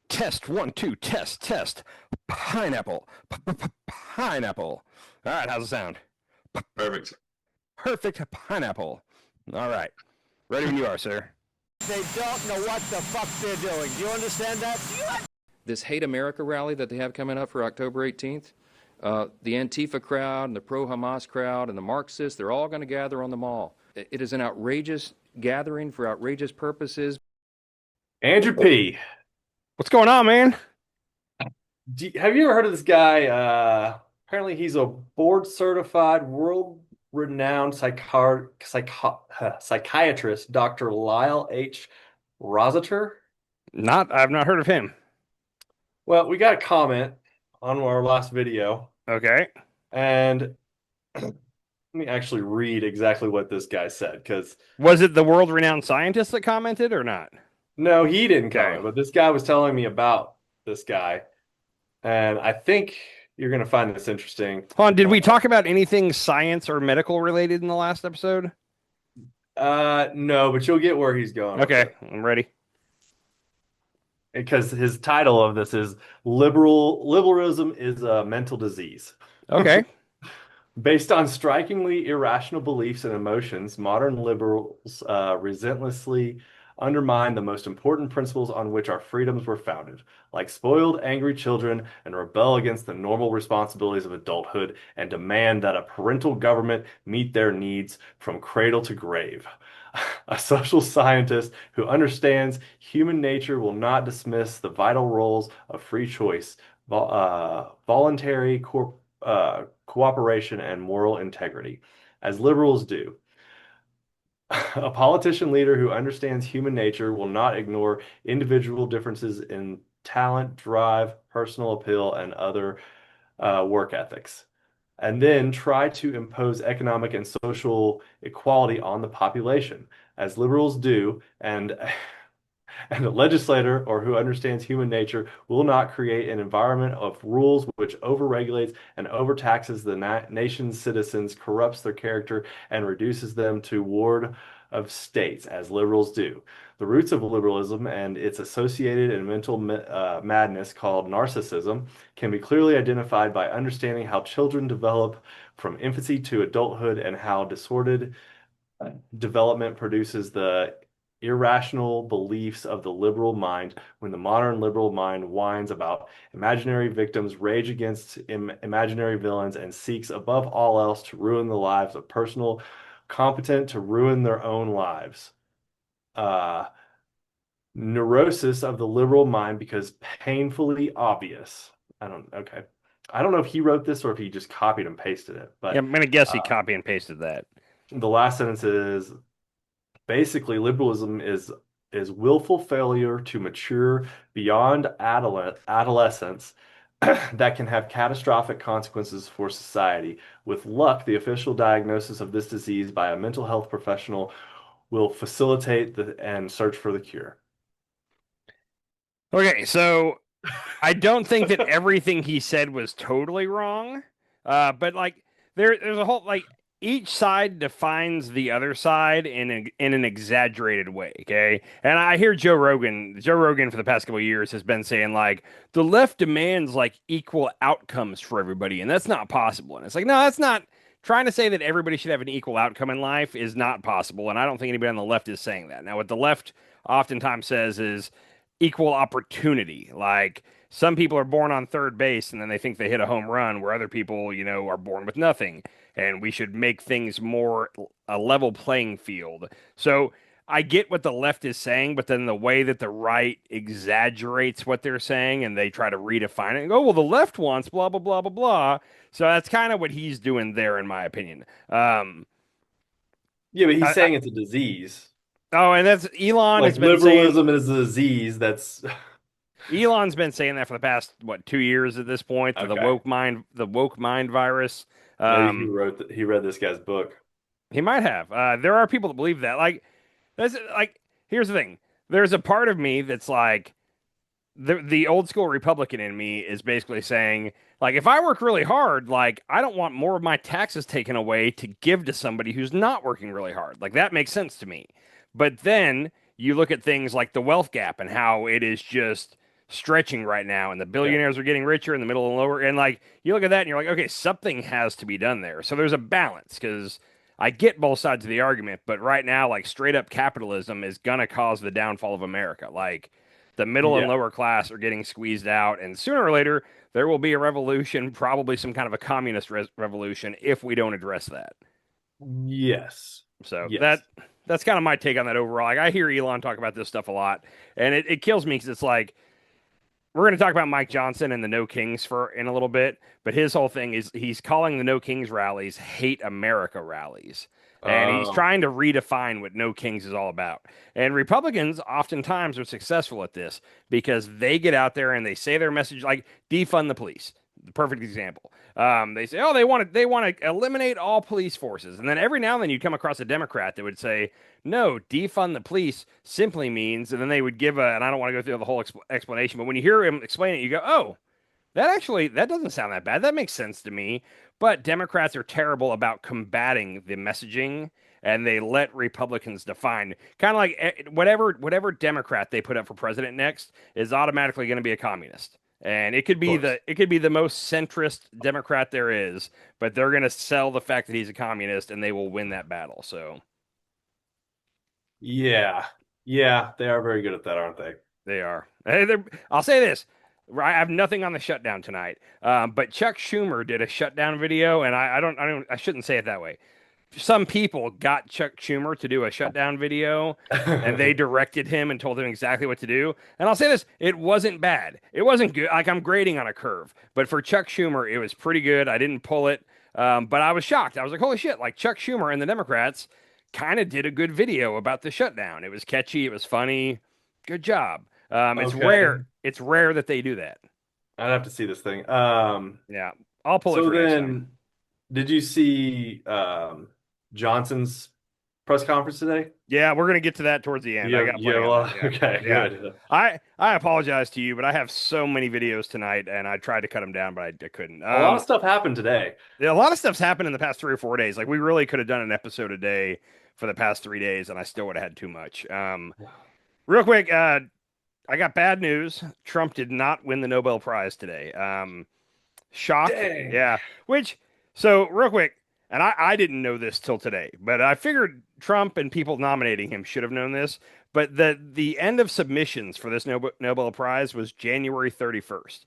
Test one, two, test. Pineapple. Pineapple. All right, how's it sound? Perfect. Perfect pineapple. All right. Ready when you are, sir. They don't know what the fuck they're doing. Do you understand that? This Hate America rally that they have coming up for October 18th, the Antifa crowd and the pro-Hamas crowd and the Marxists, they're all going to gather on the mall. It is an outrageous gathering for outrageous purposes. Andrew P. What's going on, man? Have you ever heard of this guy? Apparently he's a board-certified, world-renowned psychiatrist, Dr. Lyle H. Rossiter. I've not heard of him. Well, we got a comment on our last video, Okay. and let me actually read exactly what this guy said, because Was it the world-renowned scientist that commented or not? no, he didn't Okay. comment, but this guy was telling me about this guy, and I think you're going to find this interesting. Hold on, did we talk about anything science or medical related in the last episode? No, but you'll get where he's going. with Okay, it. I'm ready. Because his title of this is Liberalism is a Mental Disease. Okay. Based on strikingly irrational beliefs and emotions, modern liberals relentlessly undermine the most important principles on which our freedoms were founded, like spoiled, angry children, and rebel against the normal responsibilities of adulthood and demand that a parental government meet their needs from cradle to grave. A social scientist who understands human nature will not dismiss the vital roles of free choice, voluntary cooperation, and moral integrity, as liberals do. A politician leader who understands human nature will not ignore individual differences in talent, drive, personal appeal, and other work ethics, and then try to impose economic and social equality on the population, as liberals do, and a legislator or who understands human nature will not create an environment of rules which overregulates and overtaxes the nation's citizens, corrupts their character, and reduces them to ward of states, as liberals do. The roots of liberalism and its associated and mental madness called narcissism can be clearly identified by understanding how children develop from infancy to adulthood and how disordered development produces the irrational beliefs of the liberal mind. When the modern liberal mind whines about imaginary victims, rage against imaginary villains, and seeks above all else to ruin the lives of persons competent to ruin their own lives. Neurosis of the liberal mind because painfully obvious. I don't know if he wrote this or if he just copied and pasted it, but Yeah, I'm gonna guess he copy and pasted that. the last sentence is basically liberalism is willful failure to mature beyond adolescence that can have catastrophic consequences for society. With luck, the official diagnosis of this disease by a mental health professional will facilitate and search for the cure. Okay, so I don't think that everything he said was totally wrong, but like there's a whole like each side defines the other side in an exaggerated way. Okay, and I hear Joe Rogan for the past couple of years has been saying like the left demands like equal outcomes for everybody, and that's not possible. And it's like no, that's not. Trying to say that everybody should have an equal outcome in life is not possible, and I don't think anybody on the left is saying that. Now, what the left oftentimes says is equal opportunity. Like some people are born on third base and then they think they hit a home run, where other people, are born with nothing. And we should make things more a level playing field. So I get what the left is saying, but then the way that the right exaggerates what they're saying and they try to redefine it and go, well, the left wants blah, blah, blah, blah, blah. So that's kind of what he's doing there, in my opinion. Yeah, but he's saying it's a disease. Oh, and that's Elon Like has been liberalism is a disease. That's Elon's been saying that for the past 2 years at this point. Okay. The woke mind virus. maybe he read this guy's book. He might have. There are people that believe that. Here's the thing. There's a part of me that's like the old school Republican in me is basically saying, like, if I work really hard, like, I don't want more of my taxes taken away to give to somebody who's not working really hard. Like, that makes sense to me. But then you look at things like the wealth gap and how it is just stretching right now, and the Yeah. billionaires are getting richer, and the middle and lower, and like you look at that, and you're like, okay, something has to be done there. So there's a balance because I get both sides of the argument, but right now, like straight up capitalism is gonna cause the downfall of America. Like the middle and Yeah. lower class are getting squeezed out, and sooner or later there will be a revolution, probably some kind of a communist revolution, if we don't address that. Yes. So Yes. that's kind of my take on that overall. Like I hear Elon talk about this stuff a lot, and it kills me because it's like we're going to talk about Mike Johnson and the No Kings for in a little bit, but his whole thing is he's calling the No Kings rallies hate America rallies. And he's Um, trying to redefine what No Kings is all about. And Republicans oftentimes are successful at this because they get out there and they say their message like defund the police. The perfect example. They say, oh, they want to eliminate all police forces, and then every now and then you come across a Democrat that would say, no, defund the police simply means, and then they would give a, and I don't want to go through the whole explanation, but when you hear him explain it, you go, oh, that doesn't sound that bad. That makes sense to me. But Democrats are terrible about combating the messaging, and they let Republicans define. Kind of like whatever Democrat they put up for president next is automatically going to be a communist. And of course. it could be the most centrist Democrat there is, but they're going to sell the fact that he's a communist, and they will win that battle. So Yeah. Yeah, they are very good at that, aren't they? they are. I'll say this. I have nothing on the shutdown tonight, but Chuck Schumer did a shutdown video, and I shouldn't say it that way. Some people got Chuck Schumer to do a shutdown video, and they directed him and told him exactly what to do. And I'll say this, it wasn't bad. It wasn't good. Like I'm grading on a curve, but for Chuck Schumer, it was pretty good. I didn't pull it, but I was shocked. I was like, holy shit, like Chuck Schumer and the Democrats kind of did a good video about the shutdown. It was catchy. It was funny. Good job. It's Okay. rare. It's rare that they do that. I'd have to see this thing. Yeah. I'll pull it So for next time. then did you see Johnson's press conference today? Yeah, we're gonna get to that towards the end. I got You have plenty a on that. lot. Yeah. Okay, Yeah. good. I apologize to you, but I have so many videos tonight, and I tried to cut them down, but I couldn't. A lot of stuff happened today. Yeah, a lot of stuff's happened in the past 3 or 4 days. Like we really could have done an episode a day for the past 3 days, and I still would have had too much. Real quick, I got bad news. Trump did not win the Nobel Prize today. Shock. Dang. Yeah. Which, so real quick, and I didn't know this till today, but I figured Trump and people nominating him should have known this. But the end of submissions for this Nobel Prize was January 31st.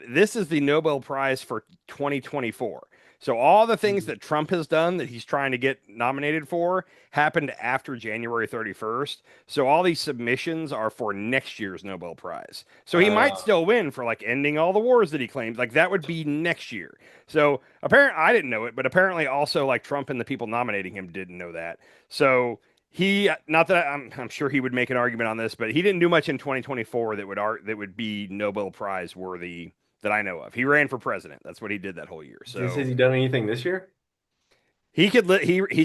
This is the Nobel Prize for 2024. So all the things that Trump has done that he's trying to get nominated for happened after January 31st. So all these submissions are for next year's Nobel Prize. So he might Uh, still win for like ending all the wars that he claims. Like that would be next year. So apparently I didn't know it, but apparently also like Trump and the people nominating him didn't know that. So he not that I'm sure he would make an argument on this, but he didn't do much in 2024 that would be Nobel Prize worthy that I know of. He ran for president. That's what he did that whole year. has So he done anything this year? he's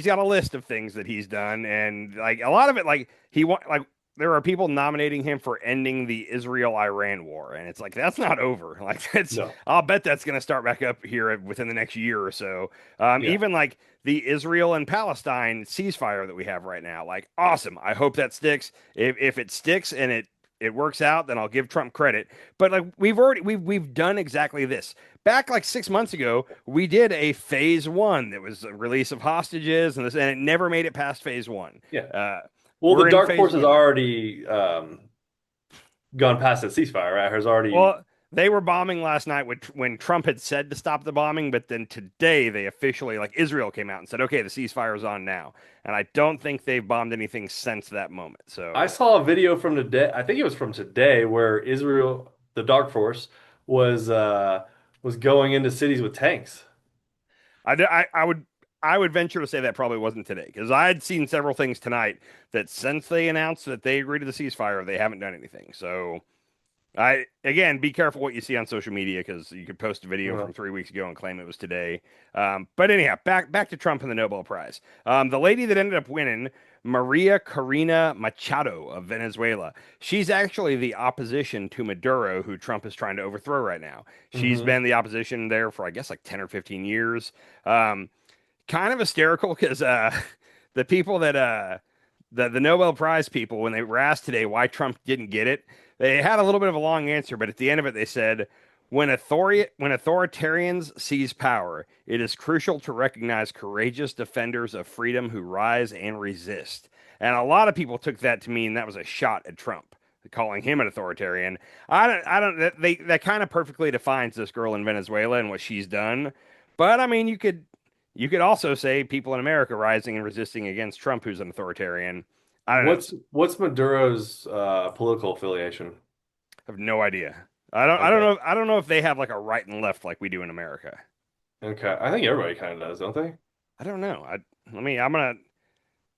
got a list of things that he's done, and like a lot of it, like he want like there are people nominating him for ending the Israel-Iran war, and it's like that's not over. Like that's No. I'll bet that's going to start back up here within the next year or so. Yeah. Even like the Israel and Palestine ceasefire that we have right now, like awesome. I hope that sticks. If it sticks and it works out, then I'll give Trump credit. But like we've done exactly this. Back like 6 months ago, we did a phase one that was a release of hostages and this, and it never made it past phase one. Yeah. Uh, Well, the we're in dark phase force has one. already gone past the ceasefire, right? Has already. Well, they were bombing last night when Trump had said to stop the bombing, but then today they officially, like Israel came out and said, okay, the ceasefire is on now. And I don't think they've bombed anything since that moment. I So saw a video from today. I think it was from today, where Israel, the dark force, was going into cities with tanks. I would venture to say that probably wasn't today because I had seen several things tonight that since they announced that they agreed to the ceasefire, they haven't done anything. So I again be careful what you see on social media because you could post a video Uh, from 3 weeks ago and claim it was today. But anyhow, back to Trump and the Nobel Prize. The lady that ended up winning, Maria Corina Machado of Venezuela. She's actually the opposition to Maduro, who Trump is trying to overthrow right now. She's mhm. been the opposition there for I guess like 10 or 15 years. Kind of hysterical because the people that the Nobel Prize people, when they were asked today why Trump didn't get it, they had a little bit of a long answer, but at the end of it, they said, when authoritarians seize power, it is crucial to recognize courageous defenders of freedom who rise and resist. And a lot of people took that to mean that was a shot at Trump, calling him an authoritarian. That kind of perfectly defines this girl in Venezuela and what she's done. But I mean, you could also say people in America rising and resisting against Trump, who's an authoritarian. I don't know. What's Maduro's political affiliation? I have no idea. I don't Okay. know. I don't know if they have like a right and left like we do in America. Okay. I think everybody kind of does, don't they? I don't know. I'm gonna.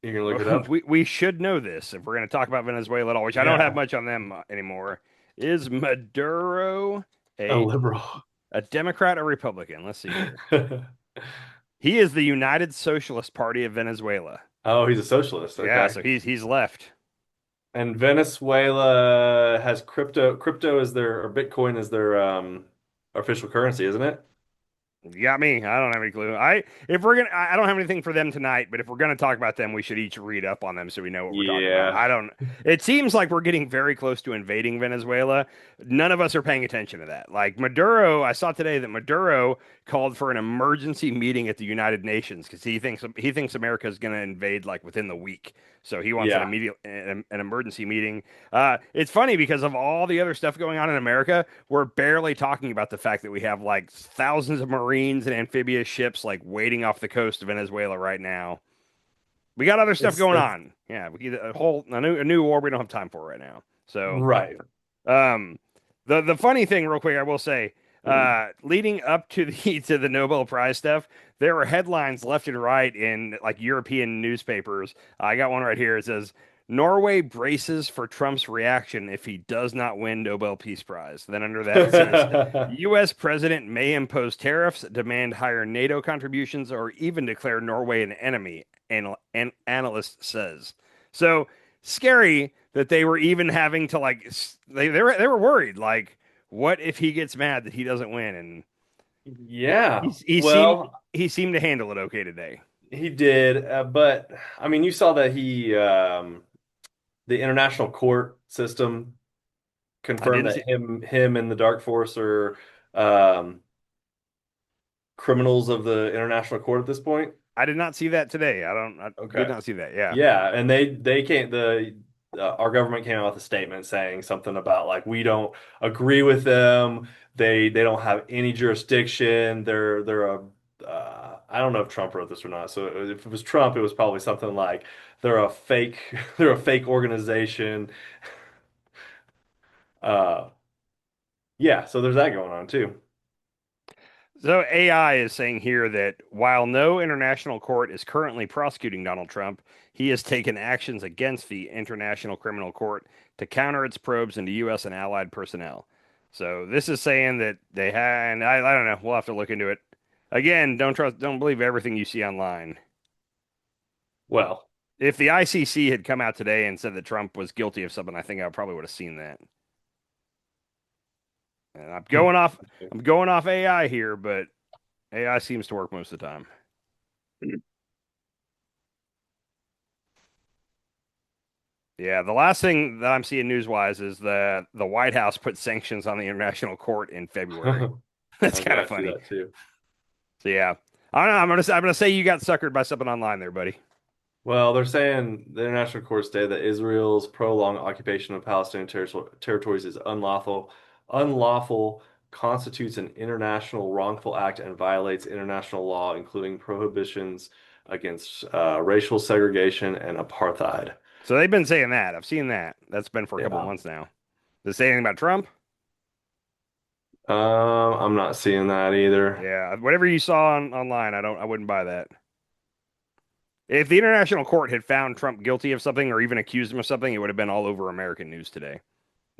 You can look it up. We should know this if we're gonna talk about Venezuela at all, which I don't have Yeah. much on them anymore. Is Maduro A a liberal. a Democrat or Republican? Let's see here. He is the United Socialist Party of Venezuela. Oh, he's a socialist. Yeah, Okay. so he's left. And Venezuela has crypto. Crypto is their, or Bitcoin is their official currency, isn't it? You got me. I don't have any clue. I don't have anything for them tonight, but if we're gonna talk about them, we should each read up on them so we know what we're talking about. Yeah. I don't. It seems like we're getting very close to invading Venezuela. None of us are paying attention to that. Like Maduro, I saw today that Maduro called for an emergency meeting at the United Nations because he thinks America is gonna invade like within the week. So he wants Yeah. an emergency meeting. It's funny because of all the other stuff going on in America, we're barely talking about the fact that we have like thousands of Marines and amphibious ships like waiting off the coast of Venezuela right now. We got other stuff going It's on. Yeah, a new war we don't have time for right now. So, right. um, the funny thing, real quick, I will say, leading up to the Nobel Prize stuff, there were headlines left and right in like European newspapers. I got one right here. It says Norway braces for Trump's reaction if he does not win Nobel Peace Prize. Then under that it says U.S. president may impose tariffs, demand higher NATO contributions, or even declare Norway an enemy. An analyst says so. Scary that they were even having to like they were worried like what if he gets mad that he doesn't win and Yeah. he seemed Well, he seemed to handle it okay today. he did, but I mean, you saw that the international court system I confirmed didn't that see him and the Dark Force are um, criminals of the international court at this point. I did not see that today. I did Okay. not see that. Yeah. Yeah, and they can't our government came out with a statement saying something about like we don't agree with them. They don't have any jurisdiction. They're a I don't know if Trump wrote this or not. So if it was Trump, it was probably something like they're a fake they're a fake organization. Uh yeah, so there's that going on too. So AI is saying here that while no international court is currently prosecuting Donald Trump, he has taken actions against the International Criminal Court to counter its probes into U.S. and allied personnel. So this is saying that they had, and I don't know, we'll have to look into it. Again, don't believe everything you see online. Well, If the ICC had come out today and said that Trump was guilty of something, I think I probably would have seen that. And I'm going off AI here, but AI seems to work most of the time. Yeah, the last thing that I'm seeing news-wise is the White House put sanctions on the International Court in February. That's kind I of see funny. that too. So yeah, I don't know. I'm gonna say you got suckered by something online there, buddy. Well, they're saying the international court stated that Israel's prolonged occupation of Palestinian territories is unlawful, constitutes an international wrongful act, and violates international law, including prohibitions against racial segregation and apartheid. So they've been saying that. I've seen that. That's been for a couple of Yeah. months now. Does it say anything about Trump? I'm not seeing that either. Yeah, whatever you saw online, I wouldn't buy that. If the International Court had found Trump guilty of something or even accused him of something, it would have been all over American news today.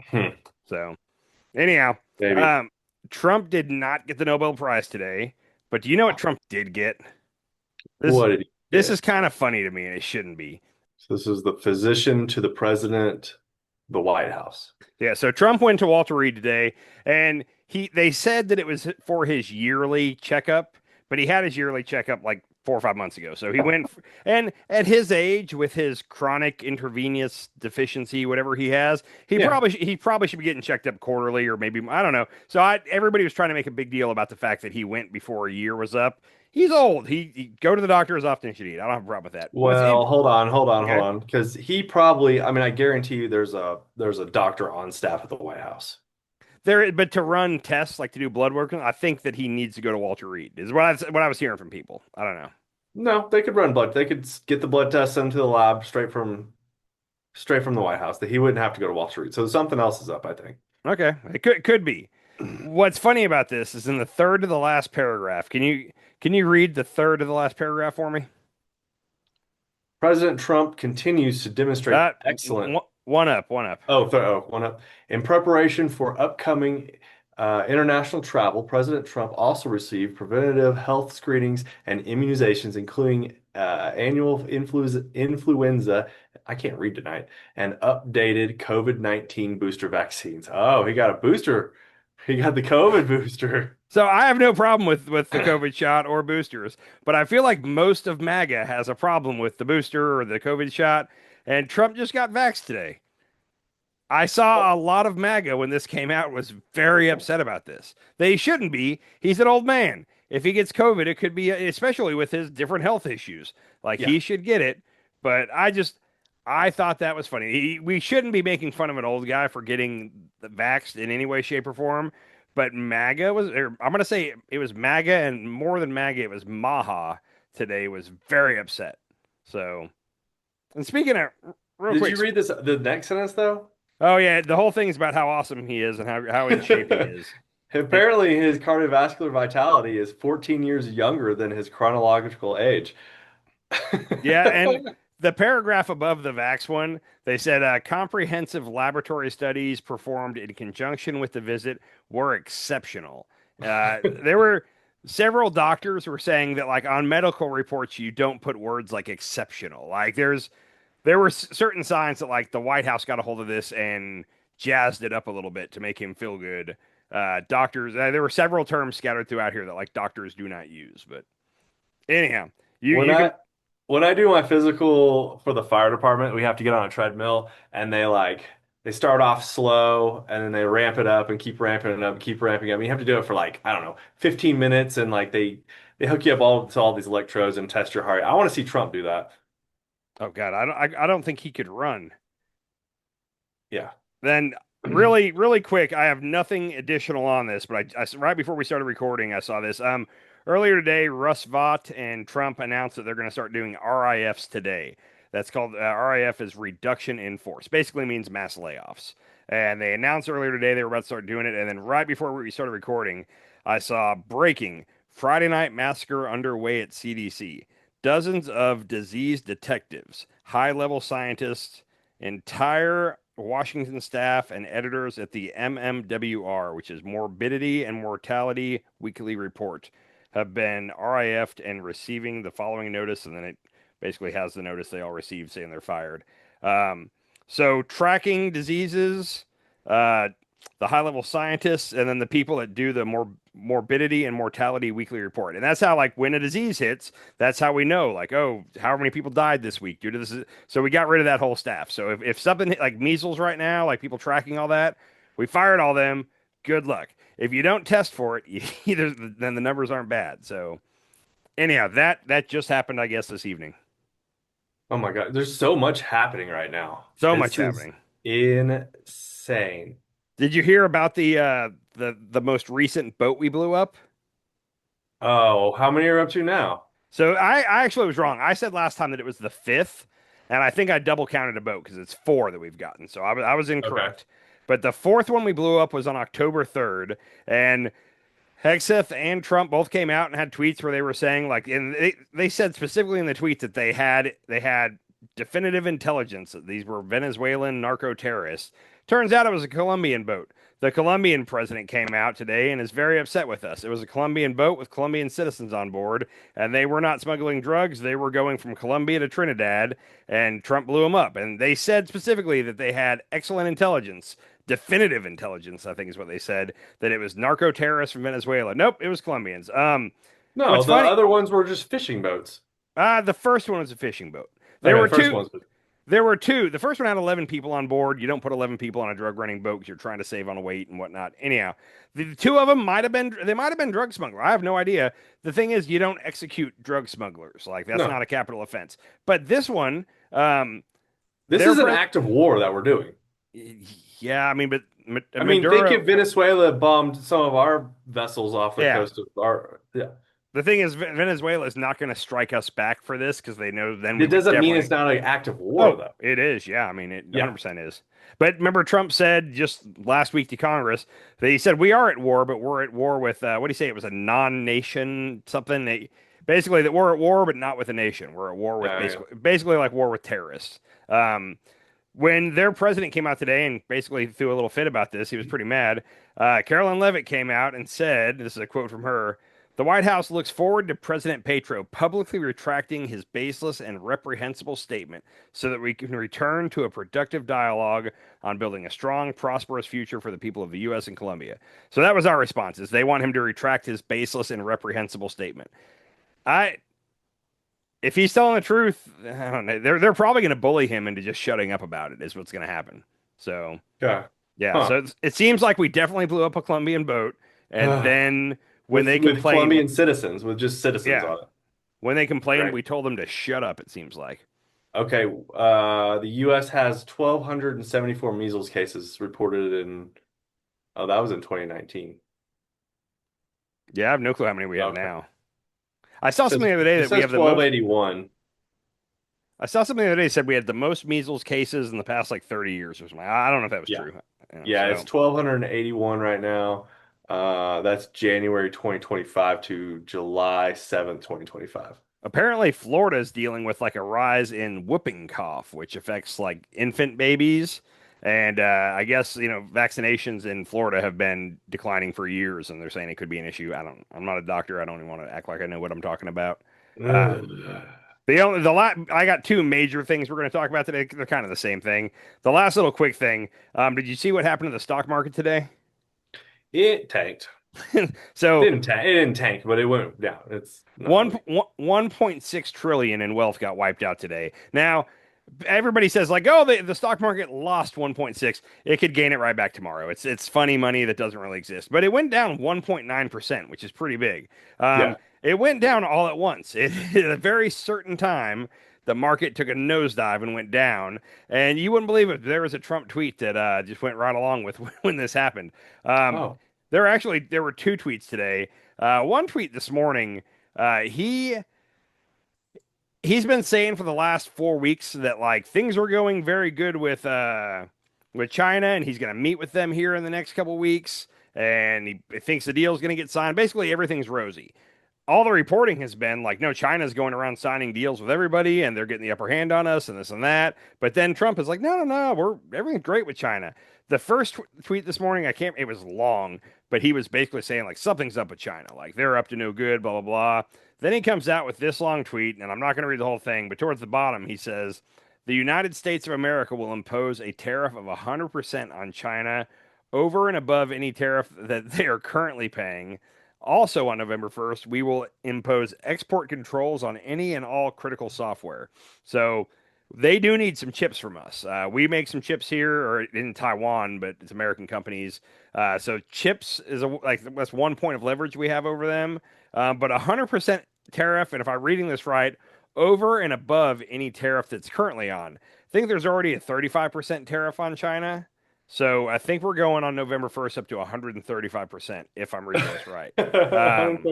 Hmm, So, anyhow, maybe. um, Trump did not get the Nobel Prize today, but do you know what Trump did get? This What did he this get? is kind of funny to me, and it shouldn't be. So this is the physician to the president, the White House. Yeah, so Trump went to Walter Reed today, and they said that it was for his yearly checkup, but he had his yearly checkup like 4 or 5 months ago. So he went, and at his age, with his chronic intravenous deficiency, whatever he has, Yeah. he probably should be getting checked up quarterly, or maybe I don't know. So everybody was trying to make a big deal about the fact that he went before a year was up. He's old. He go to the doctor as often as you need. I don't have a problem with that. Well, hold Okay? on, because he probably, I mean, I guarantee you there's a doctor on staff at the White House. But to run tests, like to do blood work, I think that he needs to go to Walter Reed. Is what I was hearing from people. I don't know. No, they could run blood. They could get the blood test sent to the lab straight from the White House. That he wouldn't have to go to Wall Street. So something else is up, I think. Okay, it could be. What's funny about this is in the third to the last paragraph. Can you read the third to the last paragraph for me? President Trump continues to demonstrate That excellent. one up. One up. In preparation for upcoming international travel, President Trump also received preventative health screenings and immunizations, including annual influenza, I can't read tonight, and updated COVID-19 booster vaccines. Oh, he got a booster. He got the COVID booster. So I have no problem with the COVID shot or boosters, but I feel like most of MAGA has a problem with the booster or the COVID shot, and Trump just got vaxxed today. I saw a lot of MAGA when this came out was very upset about this. They shouldn't be. He's an old man. If he gets COVID, it could be, especially with his different health issues. Like Yeah. he should get it. But I thought that was funny. We shouldn't be making fun of an old guy for getting vaxxed in any way, shape, or form. But MAGA was, or I'm going to say it was MAGA, and more than MAGA, it was Maha today was very upset. So, and speaking of, real Did quick, you read the next sentence though? oh yeah, the whole thing is about how awesome he is and how in shape he is. And Apparently, his cardiovascular vitality is 14 years younger than his chronological age. yeah, and the paragraph above the Vax one, they said comprehensive laboratory studies performed in conjunction with the visit were exceptional. There were several doctors who were saying that like on medical reports you don't put words like exceptional. Like there were certain signs that like the White House got a hold of this and jazzed it up a little bit to make him feel good. Doctors, there were several terms scattered throughout here that like doctors do not use. But anyhow, you When you can. I do my physical for the fire department, we have to get on a treadmill and they start off slow and then they ramp it up and keep ramping it up, keep ramping up. You have to do it for like, I don't know, 15 minutes and like they hook you up all to all these electrodes and test your heart rate. I want to see Trump do that. Oh God, I don't think he could run. Yeah. Then really quick, I have nothing additional on this, but right before we started recording, I saw this. Earlier today, Russ Vought and Trump announced that they're going to start doing RIFs today. That's called RIF is reduction in force. Basically means mass layoffs. And they announced earlier today they were about to start doing it. And then right before we started recording, I saw breaking Friday night massacre underway at CDC. Dozens of disease detectives, high-level scientists, entire Washington staff, and editors at the MMWR, which is Morbidity and Mortality Weekly Report, have been RIF'd and receiving the following notice, and then it basically has the notice they all received saying they're fired. So tracking diseases, the high-level scientists, and then the people that do the morbidity and mortality weekly report. And that's how, like, when a disease hits, that's how we know, like, oh, how many people died this week due to this. So we got rid of that whole staff. So if something hit, like measles right now, like people tracking all that, we fired all them. Good luck. If you don't test for it, then the numbers aren't bad. So anyhow, that just happened, I guess, this evening. Oh my God. There's so much happening right now. So much This is happening. insane. Did you hear about the most recent boat we blew up? Oh, how many are up to now? So I actually was wrong. I said last time that it was the fifth, and I think I double counted a boat because it's four that we've gotten. So I was Okay. incorrect. But the fourth one we blew up was on October 3rd, and Hegseth and Trump both came out and had tweets where they were saying like, and they said specifically in the tweets that they had definitive intelligence that these were Venezuelan narco terrorists. Turns out it was a Colombian boat. The Colombian president came out today and is very upset with us. It was a Colombian boat with Colombian citizens on board, and they were not smuggling drugs. They were going from Colombia to Trinidad, and Trump blew them up. And they said specifically that they had excellent intelligence, definitive intelligence, I think is what they said, that it was narco terrorists from Venezuela. Nope, it was Colombians. No, What's the funny? other ones were just fishing boats. The first one was a fishing boat. There Okay, were the first two. ones. There were two. The first one had 11 people on board. You don't put 11 people on a drug running boat because you're trying to save on weight and whatnot. Anyhow, the two of them might have been drug smugglers. I have no idea. The thing is, you don't execute drug smugglers. Like that's No, not a capital offense. But this one, this their is an pre- act of war that we're doing. yeah, I mean, but I mean, think Maduro. if Venezuela bombed some of our vessels off the Yeah, coast of our, yeah. the thing is, Venezuela is not going to strike us back for this because they know then we It would doesn't mean it's definitely. not an act of war, Oh, though. it is. Yeah, I mean, it Yeah. 100% is. But remember, Trump said just last week to Congress that he said we are at war, but we're at war with what do you say? It was a non-nation something. Basically, that we're at war, but not with a nation. We're at war with Yeah, basically like war with terrorists. Um, when their president came out today and basically threw a little fit about this, he was pretty mad. Carolyn Levitt came out and said, this is a quote from her, the White House looks forward to President Petro publicly retracting his baseless and reprehensible statement so that we can return to a productive dialogue on building a strong, prosperous future for the people of the U.S. and Colombia. So that was our response, is they want him to retract his baseless and reprehensible statement. I if he's telling the truth, I don't know. They're probably going to bully him into just shutting up about it. Is what's going to happen. So yeah. yeah. Huh. So it seems like we definitely blew up a Colombian boat, and then when they With complained, Colombian citizens, with just citizens yeah, on it. when they complained, Great. we told them to shut up. It seems like. Okay, the U.S. has 1,274 measles cases reported in, oh, that was in 2019. Yeah, I have no clue how many we have Okay. now. I saw something the other day It that we says have the most. 1281. I saw something the other day that said we had the most measles cases in the past like 30 years or something. I don't know if that was Yeah. true. Yeah, So it's 1,281 right now. That's January 2025 to July 7th, 2025. apparently, Florida is dealing with like a rise in whooping cough, which affects like infant babies. And I guess vaccinations in Florida have been declining for years, and they're saying it could be an issue. I'm not a doctor. I don't even want to act like I know what I'm talking about. Uh, Ugh. I got two major things we're going to talk about today. They're kind of the same thing. The last little quick thing. Did you see what happened to the stock market today? It tanked. So It didn't tank, but it went down. It's not one really. 1.6 trillion in wealth got wiped out today. Now, everybody says like, oh, the stock market lost 1.6. It could gain it right back tomorrow. It's funny money that doesn't really exist, but it went down 1.9%, which is pretty big. Yeah. It went down all at once. At a very certain time, the market took a nosedive and went down. And you wouldn't believe it. There was a Trump tweet that just went right along with when this happened. Um, Oh. there were two tweets today. One tweet this morning. He's been saying for the last 4 weeks that like things are going very good with China, and he's going to meet with them here in the next couple weeks, and he thinks the deal is going to get signed. Basically, everything's rosy. All the reporting has been like, no, China's going around signing deals with everybody, and they're getting the upper hand on us, and this and that. But then Trump is like, no, no, no, everything's great with China. The first tweet this morning, I can't. It was long, but he was basically saying like something's up with China, like they're up to no good, blah blah blah. Then he comes out with this long tweet, and I'm not going to read the whole thing, but towards the bottom, he says, the United States of America will impose a tariff of 100% on China over and above any tariff that they are currently paying. Also, on November 1st, we will impose export controls on any and all critical software. So they do need some chips from us. We make some chips here or in Taiwan, but it's American companies. So chips is that's one point of leverage we have over them. But 100% tariff, and if I'm reading this right, over and above any tariff that's currently on. I think there's already a 35% tariff on China. So I think we're going on November 1st up to 135%, if I'm reading this right. Um,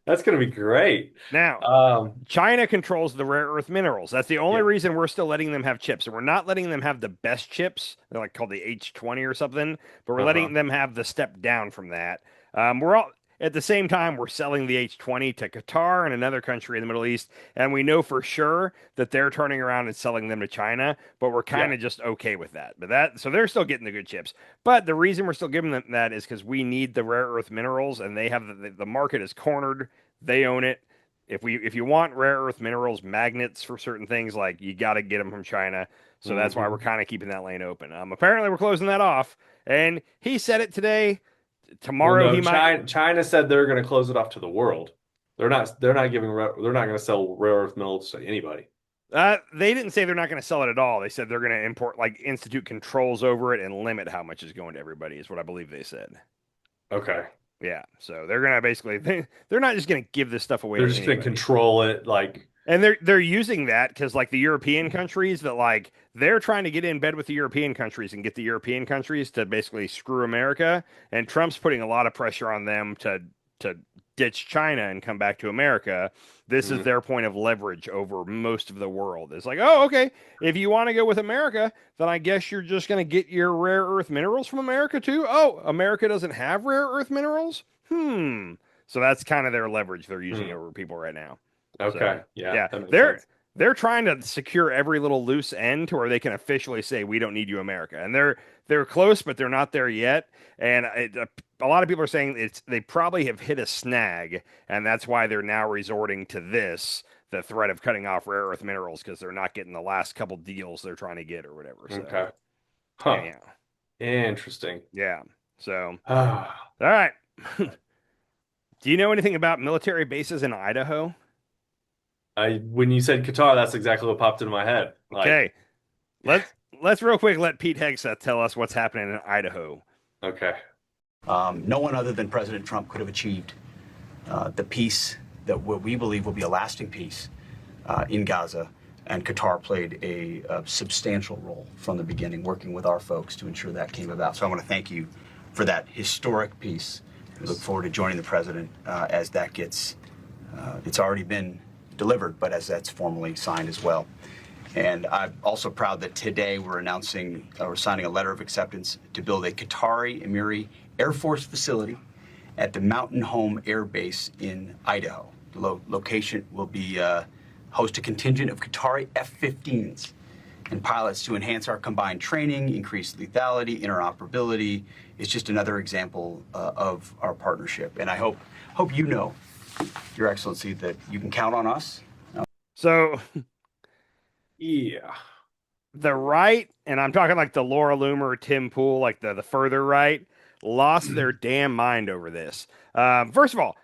That's going to be great. now, Um, China controls the rare earth minerals. That's the only yeah. reason we're still letting them have chips. And we're not letting them have the best chips. They're like called the H20 or something, but we're Uh-huh. letting them have the step down from that. We're all at the same time we're selling the H20 to Qatar and another country in the Middle East, and we know for sure that they're turning around and selling them to China, but we're kind Yeah. of just okay with that. So they're still getting the good chips. But the reason we're still giving them that is because we need the rare earth minerals, and they have the market is cornered. They own it. If you want rare earth minerals, magnets for certain things, like you got to get them from China. So that's why we're Mhm. kind of keeping that lane open. Apparently we're closing that off, and he said it today. Well, Tomorrow no, he might. China said they're going to close it off to the world. They're not going to sell rare earth minerals to anybody. They didn't say they're not going to sell it at all. They said they're going to import, like, institute controls over it and limit how much is going to everybody, is what I believe they said. Okay. Yeah. So they're going to basically, they're not just going to give this stuff away They're to just going to anybody. control it like And they're using that because, like, the European countries that, like, they're trying to get in bed with the European countries and get the European countries to basically screw America. And Trump's putting a lot of pressure on them to ditch China and come back to America. This is mhm. their point of leverage over most of the world. It's like, oh, okay, if you want to go with America, then I guess you're just going to get your rare earth minerals from America too. Oh, America doesn't have rare earth minerals? So that's kind of their leverage they're using Hmm. over people right now. So Okay. Yeah, yeah, that makes they're sense. they're trying to secure every little loose end to where they can officially say we don't need you, America. And they're close, but they're not there yet. And a lot of people are saying they probably have hit a snag, and that's why they're now resorting to the threat of cutting off rare earth minerals because they're not getting the last couple deals they're trying to get or whatever. So Okay. Huh. anyhow, Interesting. yeah. So Ah, all right. Do you know anything about military bases in Idaho? when you said Qatar, that's exactly what popped into my head. Like, Okay, let's let's real quick let Pete Hegseth tell us what's happening in Idaho. okay. No one other than President Trump could have achieved the peace that what we believe will be a lasting peace in Gaza. And Qatar played a substantial role from the beginning, working with our folks to ensure that came about. So I want to thank you for that historic peace. We look forward to joining the president as that gets, it's already been delivered, but as that's formally signed as well. And I'm also proud that today we're announcing, we're signing a letter of acceptance to build a Qatari Emiri Air Force facility at the Mountain Home Air Base in Idaho. The location will be host a contingent of Qatari F-15s and pilots to enhance our combined training, increase lethality, interoperability. It's just another example of our partnership. And I hope you know, Your Excellency, that you can count on us. So Yeah. the right, and I'm talking like the Laura Loomer, Tim Pool, like the further right, lost their damn mind over this. First of all,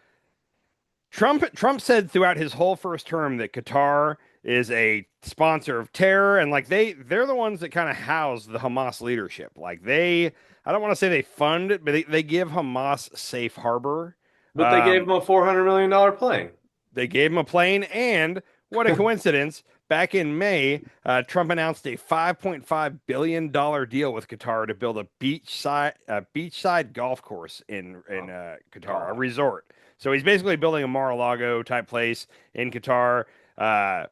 Trump said throughout his whole first term that Qatar is a sponsor of terror, and like they're the ones that kind of house the Hamas leadership. Like I don't want to say they fund it, but they give Hamas safe harbor. But they gave Um, him a $400 million plane. They gave him a plane, and what a coincidence! Back in May, Trump announced a $5.5 billion deal with Qatar to build a beachside golf course in Qatar, a God. resort. So he's basically building a Mar-a-Lago type place in Qatar. Uh,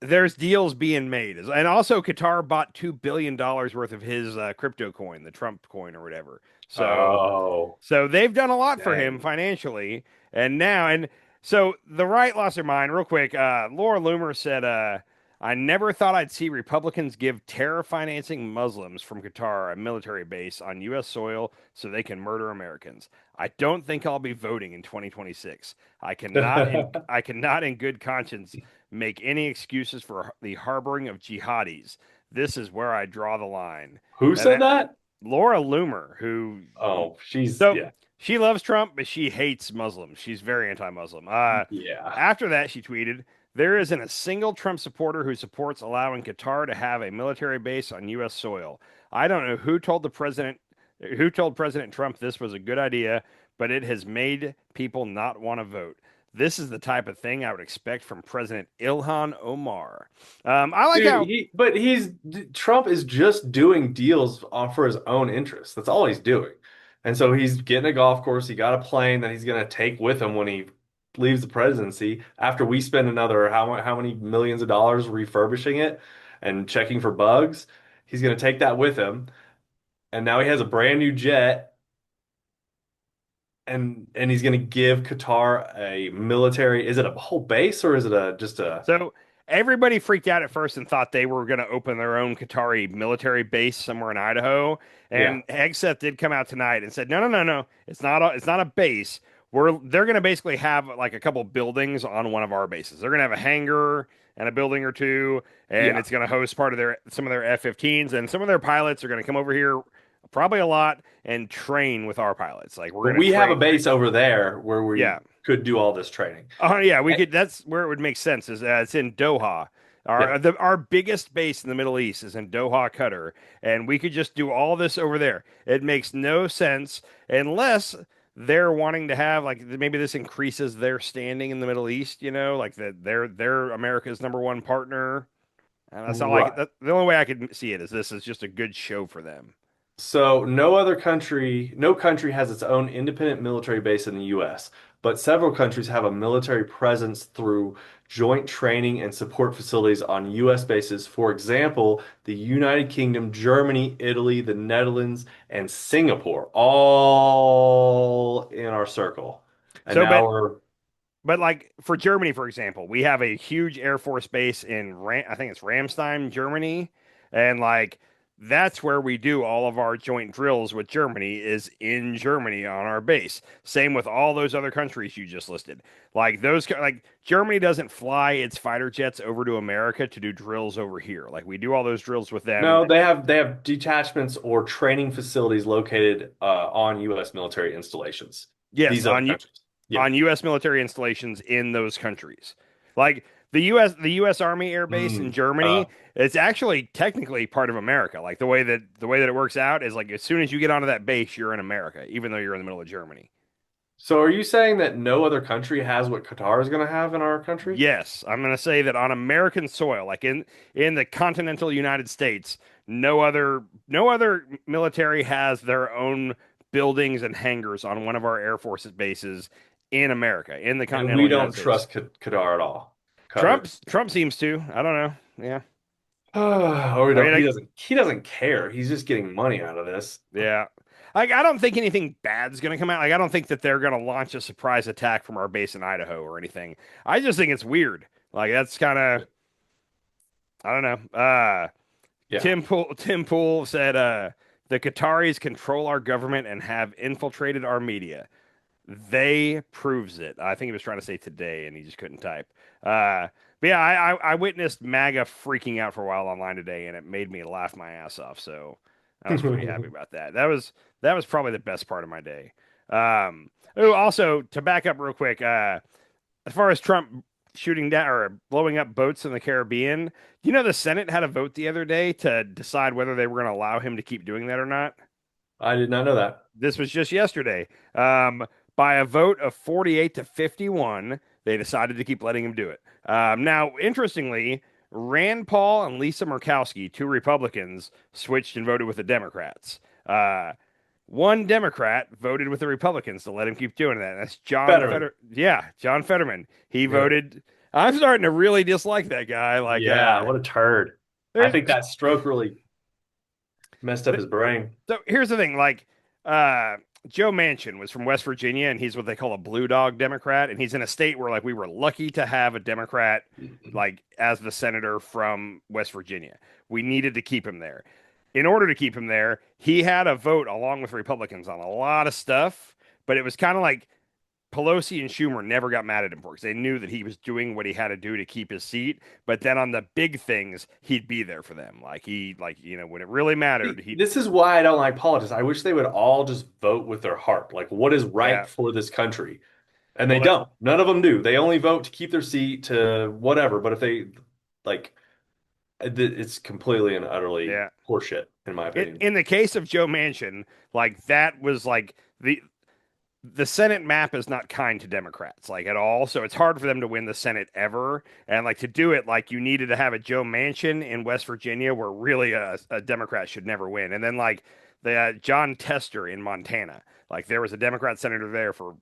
there's deals being made, and also Qatar bought $2 billion worth of his crypto coin, the Trump coin or whatever. So Oh, so they've done a lot for him dang. financially, and so the right lost their mind real quick. Laura Loomer said, "I never thought I'd see Republicans give terror financing Muslims from Qatar a military base on U.S. soil so they can murder Americans. I don't think I'll be voting in 2026. I cannot in good conscience make any excuses for the harboring of jihadis. This is where I draw the line." Who And said that, that? Laura Loomer, who Oh, so yeah. she loves Trump, but she hates Muslims. She's very anti-Muslim. Yeah. After that, she tweeted, "There isn't a single Trump supporter who supports allowing Qatar to have a military base on U.S. soil. I don't know who told President Trump this was a good idea, but it has made people not want to vote. This is the type of thing I would expect from President Ilhan Omar." I like Dude, how Trump is just doing deals for his own interests. That's all he's doing. And so he's getting a golf course. He got a plane that he's going to take with him when he leaves the presidency after we spend another how many millions of dollars refurbishing it and checking for bugs. He's going to take that with him. And now he has a brand new jet and he's going to give Qatar a military, is it a whole base or is it a just a So everybody freaked out at first and thought they were going to open their own Qatari military base somewhere in Idaho. yeah. And Hegseth did come out tonight and said, "No, no, no, no. It's not a base. They're going to basically have like a couple buildings on one of our bases. They're going to have a hangar and a building or two, and Yeah. it's going to host part of some of their F-15s, and some of their pilots are going to come over here, probably a lot, and train with our pilots. Like we're But going to we have a train. base over there where we Yeah. could do all this training. Oh yeah, we could. That's where it would make sense. Is it's in Doha. Yeah. Our biggest base in the Middle East is in Doha, Qatar, and we could just do all this over there. It makes no sense unless they're wanting to have like maybe this increases their standing in the Middle East. You know, like that they're America's number one partner. And that's all Right. the only way I could see it is this is just a good show for them. So no country has its own independent military base in the US, but several countries have a military presence through joint training and support facilities on US bases. For example, the United Kingdom, Germany, Italy, the Netherlands, and Singapore, all in our circle. And So, now we're but like for Germany, for example, we have a huge Air Force base in I think it's Ramstein, Germany, and like that's where we do all of our joint drills with Germany is in Germany on our base. Same with all those other countries you just listed. Like like Germany doesn't fly its fighter jets over to America to do drills over here. Like we do all those drills with them. No, they have detachments or training facilities located on US military installations. Yes, These other countries. Yeah. on U.S. military installations in those countries. Like the U.S. Army Air Base in Mm. Germany, it's actually technically part of America. Like the way that it works out is like as soon as you get onto that base, you're in America, even though you're in the middle of Germany. So are you saying that no other country has what Qatar is going to have in our country? Yes, I'm going to say that on American soil, like in the continental United States, no other military has their own buildings and hangars on one of our Air Force's bases in America, in the And continental we don't United States. trust Qatar at all. Qatar. Trump seems to. I don't know. Yeah. Or we I don't, mean, he doesn't care. He's just getting money out of this. yeah. Like I don't think anything bad's gonna come out. Like I don't think that they're gonna launch a surprise attack from our base in Idaho or anything. I just think it's weird. Like that's kind of I don't know. Yeah. Tim Pool said the Qataris control our government and have infiltrated our media. They proves it. I think he was trying to say today, and he just couldn't type. But yeah, I witnessed MAGA freaking out for a while online today, and it made me laugh my ass off. So I was pretty happy about that. That was probably the best part of my day. Oh, also to back up real quick, as far as Trump shooting down or blowing up boats in the Caribbean, you know the Senate had a vote the other day to decide whether they were going to allow him to keep doing that or not. I did not know that. This was just yesterday. By a vote of 48 to 51, they decided to keep letting him do it. Now, interestingly, Rand Paul and Lisa Murkowski, two Republicans, switched and voted with the Democrats. One Democrat voted with the Republicans to let him keep doing that. That's Fetterman. Yeah, John Fetterman. He Yeah. voted. I'm starting to really dislike that guy. Like, Yeah, what a turd. I there's- think that stroke really messed up his brain. So here's the thing, like Joe Manchin was from West Virginia, and he's what they call a blue dog Democrat, and he's in a state where like we were lucky to have a Democrat like as the senator from West Virginia. We needed to keep him there. In order to keep him there, he had a vote along with Republicans on a lot of stuff, but it was kind of like Pelosi and Schumer never got mad at him for because they knew that he was doing what he had to do to keep his seat. But then on the big things, he'd be there for them. Like when it really mattered, he This is why I don't like politics. I wish they would all just vote with their heart. Like, what is right Yeah. for this country? And they Well, don't. None of them do. They only vote to keep their seat to whatever. But if they, like, it's completely and utterly Yeah. horseshit, in my opinion. in the case of Joe Manchin, like that was like the Senate map is not kind to Democrats like at all. So it's hard for them to win the Senate ever. And like to do it, like you needed to have a Joe Manchin in West Virginia where really a Democrat should never win. And then like the John Tester in Montana, like there was a Democrat senator there for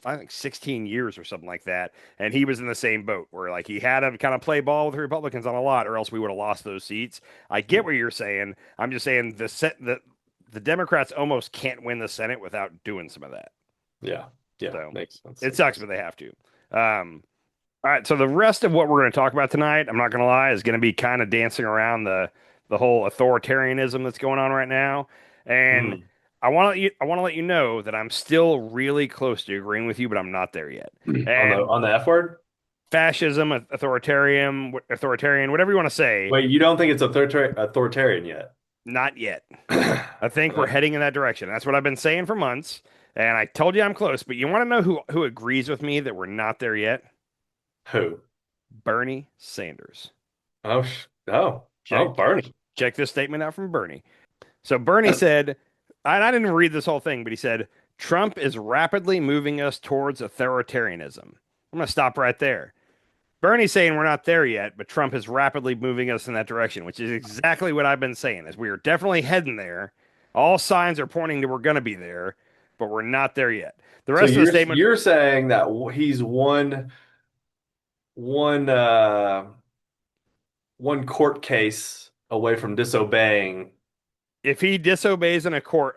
I think 16 years or something like that. And he was in the same boat where like he had to kind of play ball with the Republicans on a lot or else we would have lost those seats. I get what you're saying. I'm just saying the Democrats almost can't win the Senate without doing some of that. Yeah. Yeah. So, Makes sense. It sucks, but they have to. All right, so the rest of what we're going to talk about tonight, I'm not going to lie, is going to be kind of dancing around the whole authoritarianism that's going on right now. And I want to let you know that I'm still really close to agreeing with you, but I'm not there yet. And On the F word? fascism, authoritarian, whatever you want to say, Wait, you don't think it's authoritarian yet? not yet. I think we're heading in that direction. That's what I've been saying for months. And I told you I'm close, but you want to know who agrees with me that we're not there yet? Who? Bernie Sanders. Oh, Check Bernie. check this statement out from Bernie. So Bernie said, and I didn't read this whole thing, but he said, Trump is rapidly moving us towards authoritarianism. I'm going to stop right there. Bernie's saying we're not there yet, but Trump is rapidly moving us in that direction, which is exactly what I've been saying, is we are definitely heading there. All signs are pointing to we're going to be there, but we're not there yet. The So rest of the you're statement, you're saying that he's one court case away from disobeying. if he disobeys in a court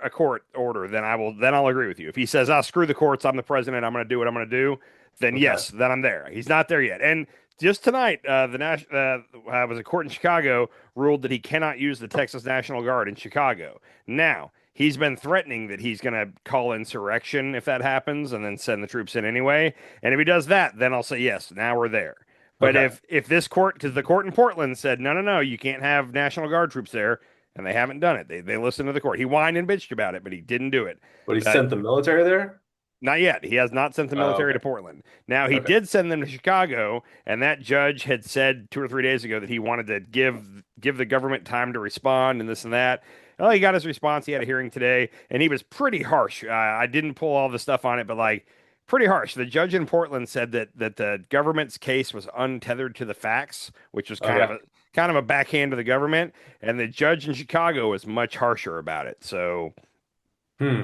order, then I'll agree with you. If he says, "Ah, screw the courts, I'm the president, I'm going to do what I'm going to do," then Okay. yes, then I'm there. He's not there yet. And just tonight, was a court in Chicago ruled that he cannot use the Texas National Guard in Chicago. Now he's been threatening that he's going to call insurrection if that happens, and then send the troops in anyway. And if he does that, then I'll say yes. Now we're there. But Okay. if this court, because the court in Portland said no, no, no, you can't have National Guard troops there, and they haven't done it. They listened to the court. He whined and bitched about it, but he didn't do it. But he Uh, sent the military there? Not yet. He has not sent the Oh, military okay. to Portland. Now, he Okay. did send them to Chicago, and that judge had said 2 or 3 days ago that he wanted to give the government time to respond and this and that. Well, he got his response. He had a hearing today, and he was pretty harsh. I didn't pull all the stuff on it, but like pretty harsh. The judge in Portland said that the government's case was untethered to the facts, which was Okay. kind of a backhand to the government, and the judge in Chicago was much harsher about it. So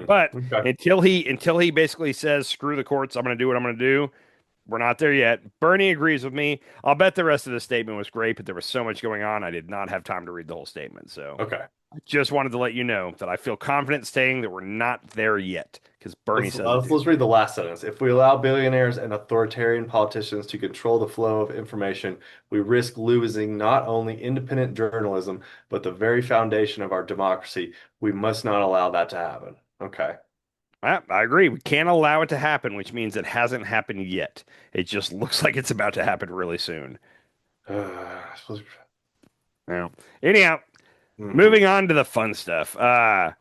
but Okay. until he basically says, screw the courts, I'm going to do what I'm going to do, we're not there yet. Bernie agrees with me. I'll bet the rest of the statement was great, but there was so much going on, I did not have time to read the whole statement. So Okay. I just wanted to let you know that I feel confident saying that we're not there yet because Bernie Let's, says it let's, is. let's read the last sentence. If we allow billionaires and authoritarian politicians to control the flow of information, we risk losing not only independent journalism, but the very foundation of our democracy. We must not allow that to happen. Okay. I agree. We can't allow it to happen, which means it hasn't happened yet. It just looks like it's about to happen really soon. Suppose- Now, anyhow, Mhm. moving on to the fun stuff. Are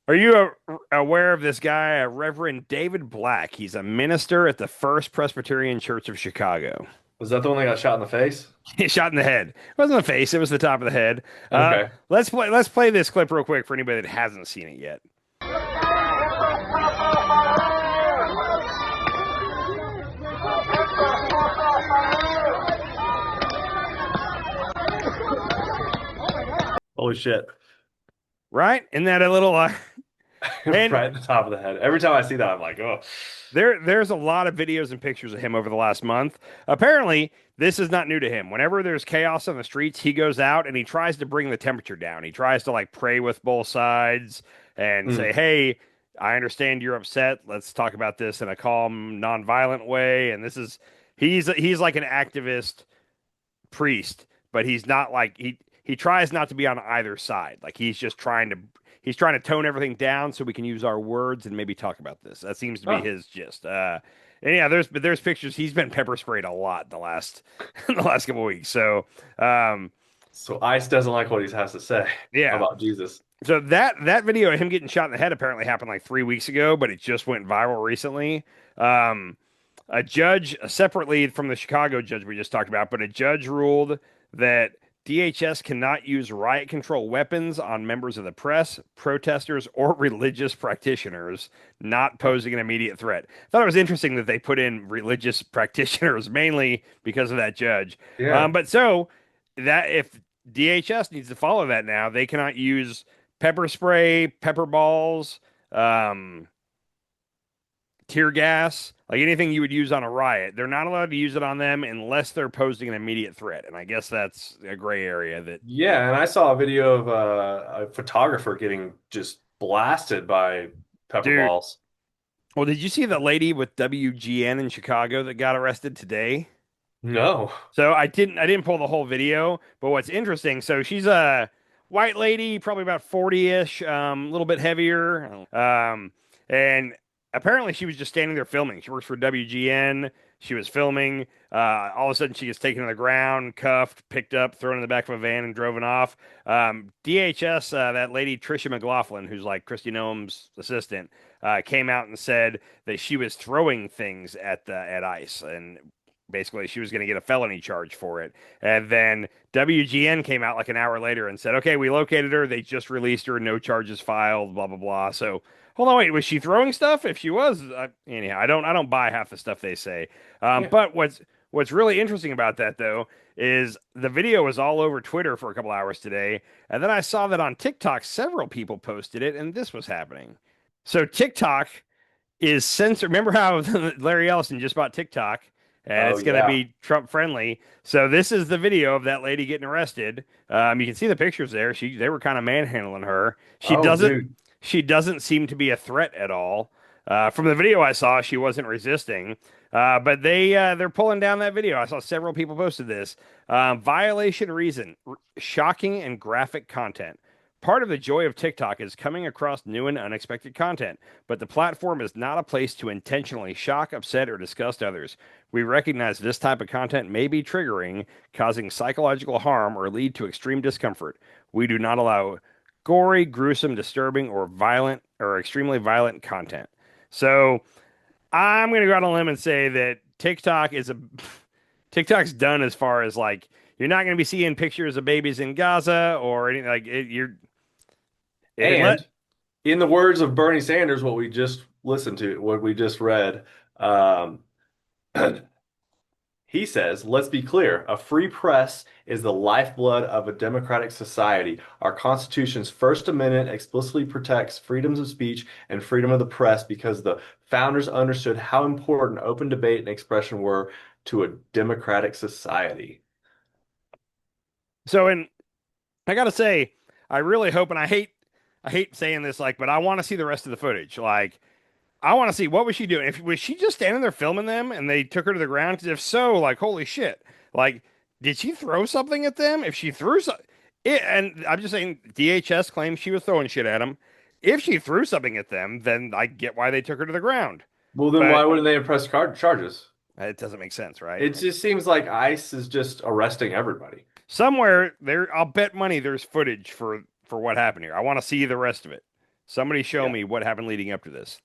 you aware of this guy, Reverend David Black? He's a minister at the First Presbyterian Church of Chicago. Was that the one that got shot in the face? He's shot in the head. It wasn't the face; it was the top of the head. Okay. Let's play this clip real quick for anybody that hasn't seen it yet. Holy shit. Right? Isn't that a little? And Right at the top of the head. Every time I see that, I'm like, oh. there's a lot of videos and pictures of him over the last month. Apparently, this is not new to him. Whenever there's chaos on the streets, he goes out and he tries to bring the temperature down. He tries to like pray with both sides and Mm. say, "Hey, I understand you're upset. Let's talk about this in a calm, nonviolent way." And he's like an activist priest, but he's not like he tries not to be on either side. Like he's trying to tone everything down so we can use our words and maybe talk about this. That seems to be Oh. his gist. And yeah, there's pictures. He's been pepper sprayed a lot in the last in the last couple of weeks. So So ICE doesn't like what he has to say yeah. about Jesus. So that video of him getting shot in the head apparently happened like 3 weeks ago, but it just went viral recently. A judge, separately from the Chicago judge we just talked about, but a judge ruled that DHS cannot use riot control weapons on members of the press, protesters, or religious practitioners not posing an immediate threat. I thought it was interesting that they put in religious practitioners mainly because of that judge. Yeah. But so that if DHS needs to follow that now, they cannot use pepper spray, pepper balls, um, tear gas, like anything you would use on a riot. They're not allowed to use it on them unless they're posing an immediate threat. And I guess that's a gray area that. Yeah, and I saw a video of a photographer getting just blasted by pepper Dude. balls. Well, did you see the lady with WGN in Chicago that got arrested today? No. So I didn't pull the whole video, but what's interesting, so she's a white lady, probably about 40-ish, a little bit heavier. And apparently she was just standing there filming. She works for WGN. She was filming. All of a sudden, she gets taken to the ground, cuffed, picked up, thrown in the back of a van, and driven off. DHS, that lady Tricia McLaughlin, who's like Kristi Noem's assistant, came out and said that she was throwing things at ICE, and basically she was going to get a felony charge for it. And then WGN came out like an hour later and said, "Okay, we located her. They just released her. No charges filed. Blah blah blah." So hold on, wait, was she throwing stuff? If she was, anyhow, I don't buy half the stuff they say. Yeah. But what's really interesting about that though is the video was all over Twitter for a couple hours today, and then I saw that on TikTok several people posted it, and this was happening. So TikTok is censored. Remember how Larry Ellison just bought TikTok, and Oh it's going to yeah. be Trump friendly. So this is the video of that lady getting arrested. You can see the pictures there. They were kind of manhandling her. She Oh, doesn't dude. she doesn't seem to be a threat at all. From the video I saw, she wasn't resisting. But they're pulling down that video. I saw several people posted this. Violation reason: shocking and graphic content. Part of the joy of TikTok is coming across new and unexpected content, but the platform is not a place to intentionally shock, upset, or disgust others. We recognize this type of content may be triggering, causing psychological harm, or lead to extreme discomfort. We do not allow gory, gruesome, disturbing, or violent or extremely violent content. So I'm going to go out on a limb and say that TikTok's done as far as like you're not going to be seeing pictures of babies in Gaza or anything like it. If it let And in the words of Bernie Sanders, what we just listened to, what we just read, um, he says, let's be clear, a free press is the lifeblood of a democratic society. Our Constitution's First Amendment explicitly protects freedoms of speech and freedom of the press because the founders understood how important open debate and expression were to a democratic society. so, and I gotta say, I really hope, and I hate saying this, like, but I want to see the rest of the footage. Like, I want to see what was she doing. If was she just standing there filming them, and they took her to the ground? Because if so, like, holy shit! Like, did she throw something at them? If she threw and I'm just saying, DHS claims she was throwing shit at them. If she threw something at them, then I get why they took her to the ground. Well, then But why wouldn't they press charges? it doesn't make sense, right? It just seems like ICE is just arresting everybody. Somewhere there, I'll bet money there's footage for what happened here. I want to see the rest of it. Somebody show Yeah. me what happened leading up to this.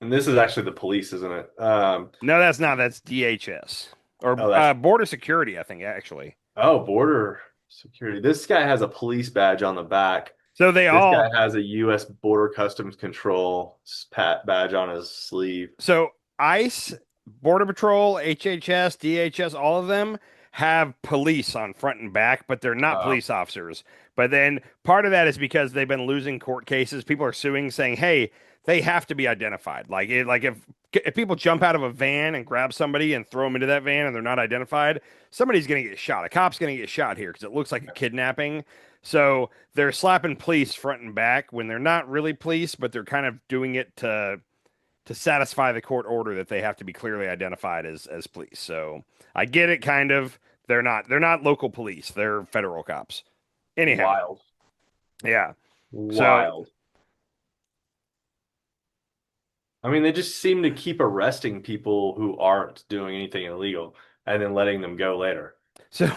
And this is actually the police, isn't it? No, that's not. That's DHS or Oh, that's Border Security, I think, actually. border security. This guy has a police badge on the back. So they This guy all. has a U.S. Border Customs Control pat badge on his sleeve. So ICE, Border Patrol, HHS, DHS, all of them have police on front and back, but they're not Uh, police officers. But then part of that is because they've been losing court cases. People are suing, saying, "Hey, they have to be identified." Like if people jump out of a van and grab somebody and throw them into that van and they're not identified, somebody's going to get shot. A cop's going to get shot here because it looks like a kidnapping. So they're slapping police front and back when they're not really police, but they're kind of doing it to satisfy the court order that they have to be clearly identified as police. So I get it, kind of. They're not local police. They're federal cops. Anyhow, wild, yeah. So wild. I mean, they just seem to keep arresting people who aren't doing anything illegal and then letting them go later.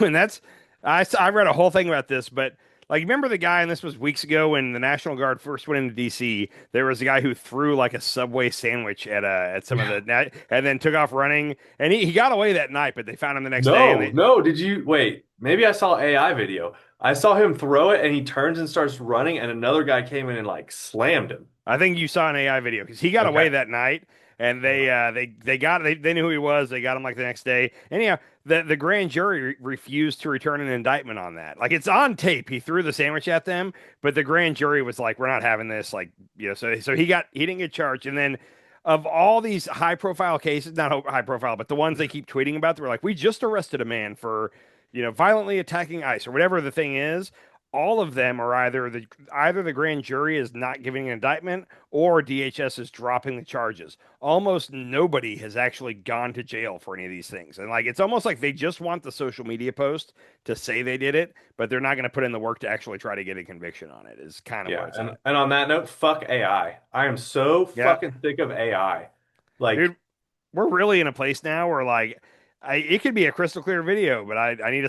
and that's I read a whole thing about this, but like remember the guy, and this was weeks ago when the National Guard first went into DC. There was a guy who threw like a Subway sandwich at some of the and then took off running, and he got away that night, but they found him the next day, and No, no. Did you wait? Maybe I saw AI video. I saw him throw it and he turns and starts running, and another guy came in and like slammed him. I think you saw an AI video because he got away Okay. that night, and they knew who he was. They got him like the next day. Anyhow, the grand jury refused to return an indictment on that. Like it's on tape. He threw the sandwich at them, but the grand jury was like, "We're not having this." Like so he didn't get charged. And then of all these high profile cases, not high profile, but the ones they keep tweeting about, they were like, "We just arrested a man for violently attacking ICE or whatever the thing is." All of them are either the grand jury is not giving an indictment or DHS is dropping the charges. Almost nobody has actually gone to jail for any of these things. And like it's almost like they just want the social media post to say they did it, but they're not going to put in the work to actually try to get a conviction on it. Is kind of where Yeah, it's and at. and on that note, fuck AI. I am so Yeah. fucking sick of AI. Like Dude, we're really in a place now where like it could be a crystal clear video, but I need to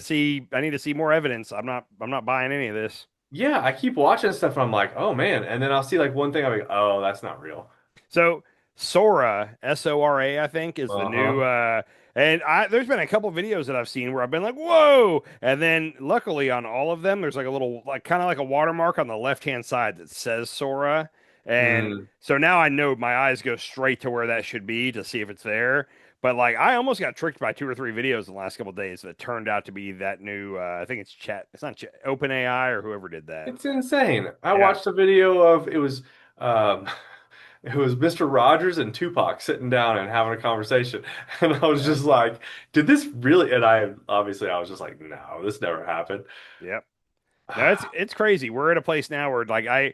see more evidence. I'm not buying any of this. Yeah, I keep watching stuff and I'm like, oh man, and then I'll see like one thing, I'm like, oh, that's not real. So Sora, Sora, I think, is the new Uh-huh. and I there's been a couple videos that I've seen where I've been like, whoa! And then luckily on all of them, there's like a little like kind of like a watermark on the left-hand side that says Sora. And Mm. so now I know my eyes go straight to where that should be to see if it's there. But like I almost got tricked by two or three videos in the last couple of days that turned out to be that new I think it's Chat. It's not Chat, OpenAI or whoever did that. It's insane. I Yeah. watched a video of um it was Mr. Rogers and Tupac sitting down and having a conversation. And I was Yeah. just like, did this really? And I was just like, no, this never happened. Yep. No, it's crazy. We're at a place now where I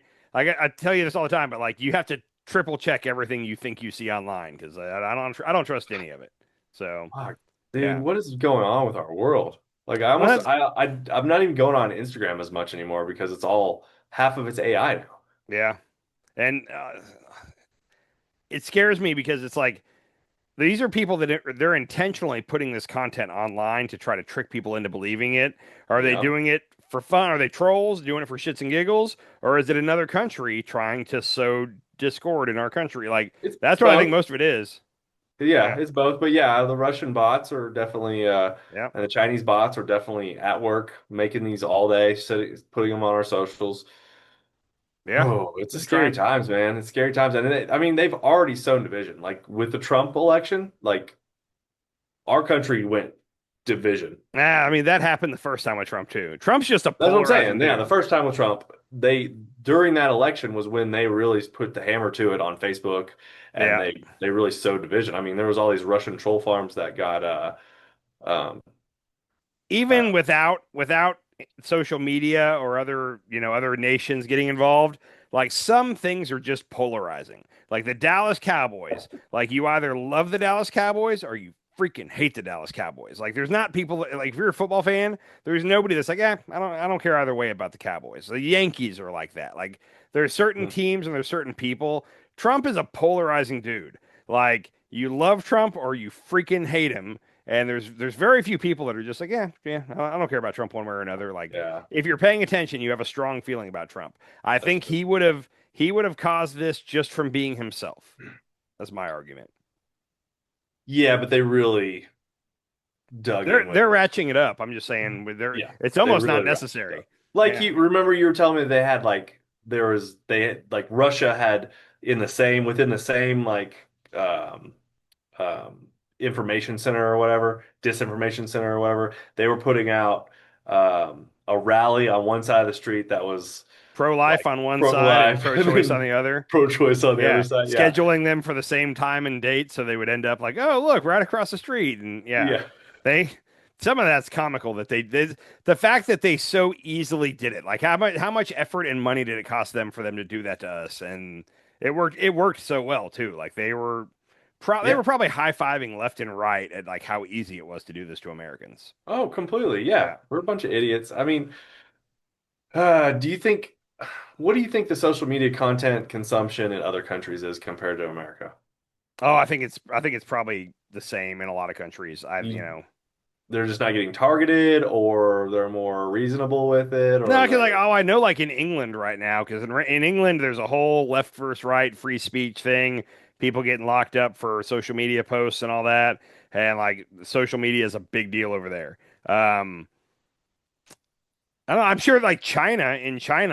tell you this all the time, but like you have to triple check everything you think you see online because I don't trust any of it. So Fuck, dude, yeah, what is going on with our world? Like well that's I'm not even going on Instagram as much anymore because it's all half of it's AI now. yeah, and it scares me because it's like these are people that they're intentionally putting this content online to try to trick people into believing it. Are they Yeah. doing it for fun? Are they trolls doing it for shits and giggles, or is it another country trying to sow discord in our country? Like It's that's what I think both. most of it is. Yeah, Yeah, it's both. But yeah, the Russian bots are definitely yeah. and the Chinese bots are definitely at work making these all day, putting them on our socials. Yeah, Oh, it's a just scary trying. times, man. It's scary times. And I mean, they've already sown division. Like with the Trump election, like our country went division. Nah, I mean that happened the first time with Trump too. Trump's just a That's what I'm polarizing saying. Yeah, the dude. first time with Trump, they during that election was when they really put the hammer to it on Facebook and Yeah, they really sowed division. I mean, there was all these Russian troll farms that got um even uh without social media or other other nations getting involved, like some things are just polarizing. Like the Dallas Cowboys. Like you either love the Dallas Cowboys or you freaking hate the Dallas Cowboys. Like there's not people like if you're a football fan, there's nobody that's like, I don't care either way about the Cowboys. The Yankees are like that. Like there's certain teams and there's certain people. Trump is a polarizing dude. Like you love Trump or you freaking hate him. And there's very few people that are just like, yeah, I don't care about Trump one way or another. Like yeah, if you're paying attention, you have a strong feeling about Trump. I that's think true. he would have caused this just from being himself. That's my argument. Yeah, but they really dug in with They're it. ratcheting it up. I'm just saying with their Yeah, it's they almost not really wrapped it necessary. up. Like Yeah. you remember you were telling me they had like they had like Russia had in the same within the same like um um information center or whatever, disinformation center or whatever, they were putting out a rally on one side of the street that was Pro-life like on one side and pro-life and pro-choice on then the other. pro-choice on the other Yeah, side. Yeah. scheduling them for the same time and date so they would end up like, oh, look, right across the street. And yeah, Yeah. they some of that's comical that they the fact that they so easily did it. Like how much effort and money did it cost them for them to do that to us? And it worked so well too. Like they Yeah. were probably high-fiving left and right at like how easy it was to do this to Americans. Oh, completely. Yeah. Yeah. We're a bunch of idiots. I mean, do you think what do you think the social media content consumption in other countries is compared to America? Oh, I think it's probably the same in a lot of countries. You, they're just not getting targeted, or they're more reasonable with it, No, or because like they're I know like in England right now, because in England there's a whole left versus right free speech thing. People getting locked up for social media posts and all that, and like social media is a big deal over there. I don't know, I'm sure like China,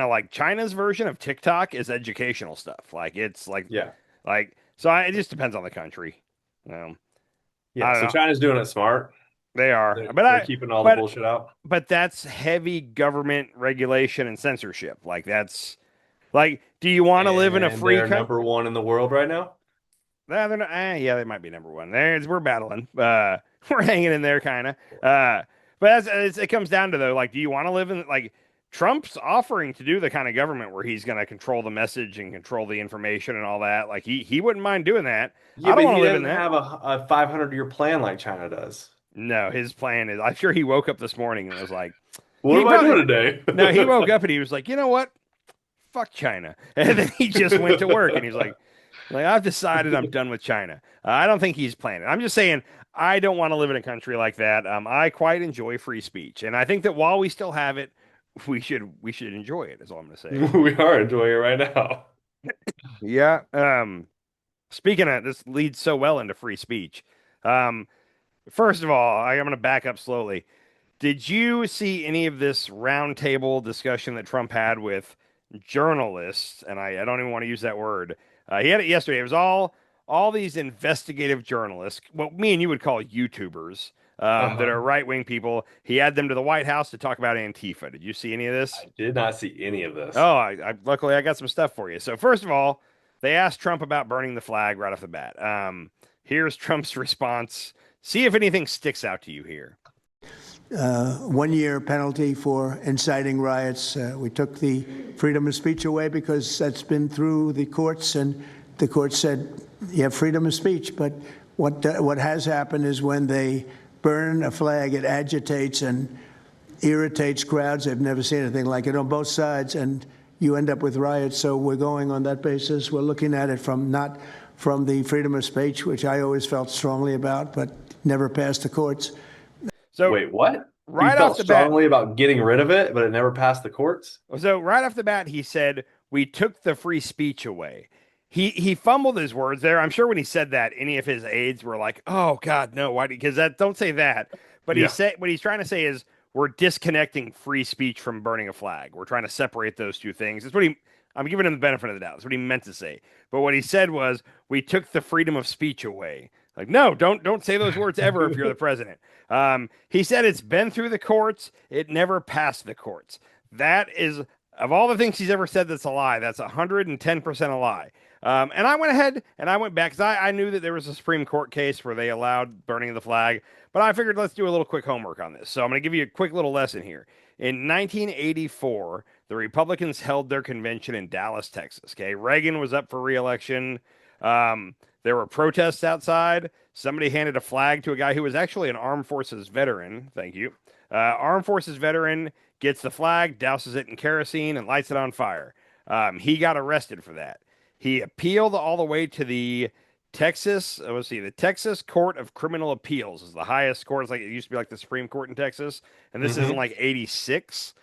like China's version of TikTok is educational stuff. Like it's yeah. like so it just depends on the country. Um, I Yeah. don't So know. China's doing it smart. They are, They're keeping all the but bullshit out. that's heavy government regulation and censorship. Like that's like, do you want to live in a And free they're country? number one in the world right now. They're not, yeah, they might be number one. We're battling. We're hanging in there, kind of. But it comes down to though, like, do you want to live in like Trump's offering to do the kind of government where he's going to control the message and control the information and all that? Like he wouldn't mind doing that. Yeah, I don't but want he to live in doesn't that. have a 500-year plan like China does. No, his plan is. I'm sure he woke up this morning and was like, What he am I probably doing today? no, he woke up and he was like, you know what? Fuck China. And then he just went to work and he's like, Like, I've decided I'm done with China. I don't think he's planning. I'm just saying I don't want to live in a country like that. I quite enjoy free speech, and I think that while we still have it, we should enjoy it. Is all I'm going to say. We are enjoying it right now. Yeah. Speaking of this, leads so well into free speech. Um, First of all, I'm going to back up slowly. Did you see any of this roundtable discussion that Trump had with journalists? And I don't even want to use that word. He had it yesterday. It was all these investigative journalists, what me and you would call YouTubers, that Uh-huh. are right wing people. He had them to the White House to talk about Antifa. Did you see any of this? I did not see any of this. Oh, luckily I got some stuff for you. So first of all, they asked Trump about burning the flag right off the bat. Here's Trump's response. See if anything sticks out to you here. 1 year penalty for inciting riots. We took the freedom of speech away because that's been through the courts, and the court said you have freedom of speech. But what has happened is when they burn a flag, it agitates and irritates crowds. They've never seen anything like it on both sides, and you end up with riots. So we're going on that basis. We're looking at it not from the freedom of speech, which I always felt strongly about, but never passed the courts. So Wait, what? right You felt off the bat, strongly about getting rid of it, but it never passed the courts? so right off the bat, he said we took the free speech away. He fumbled his words there. I'm sure when he said that, any of his aides were like, "Oh God, no! Why?" Because that don't say that. But he Yeah. said what he's trying to say is we're disconnecting free speech from burning a flag. We're trying to separate those two things. That's what he. I'm giving him the benefit of the doubt. That's what he meant to say. But what he said was we took the freedom of speech away. Like, no, don't say those words ever if you're the president. He said it's been through the courts. It never passed the courts. That is, of all the things he's ever said that's a lie, that's 110% a lie. And I went ahead and I went back because I knew that there was a Supreme Court case where they allowed burning of the flag. But I figured let's do a little quick homework on this. So I'm going to give you a quick little lesson here. In 1984, the Republicans held their convention in Dallas, Texas. Okay, Reagan was up for re-election. There were protests outside. Somebody handed a flag to a guy who was actually an armed forces veteran. Thank you. Armed forces veteran gets the flag, douses it in kerosene, and lights it on fire. He got arrested for that. He appealed all the way to the the Texas Court of Criminal Appeals is the highest court. It's like it used to be like the Supreme Court in Texas, and this isn't like 86.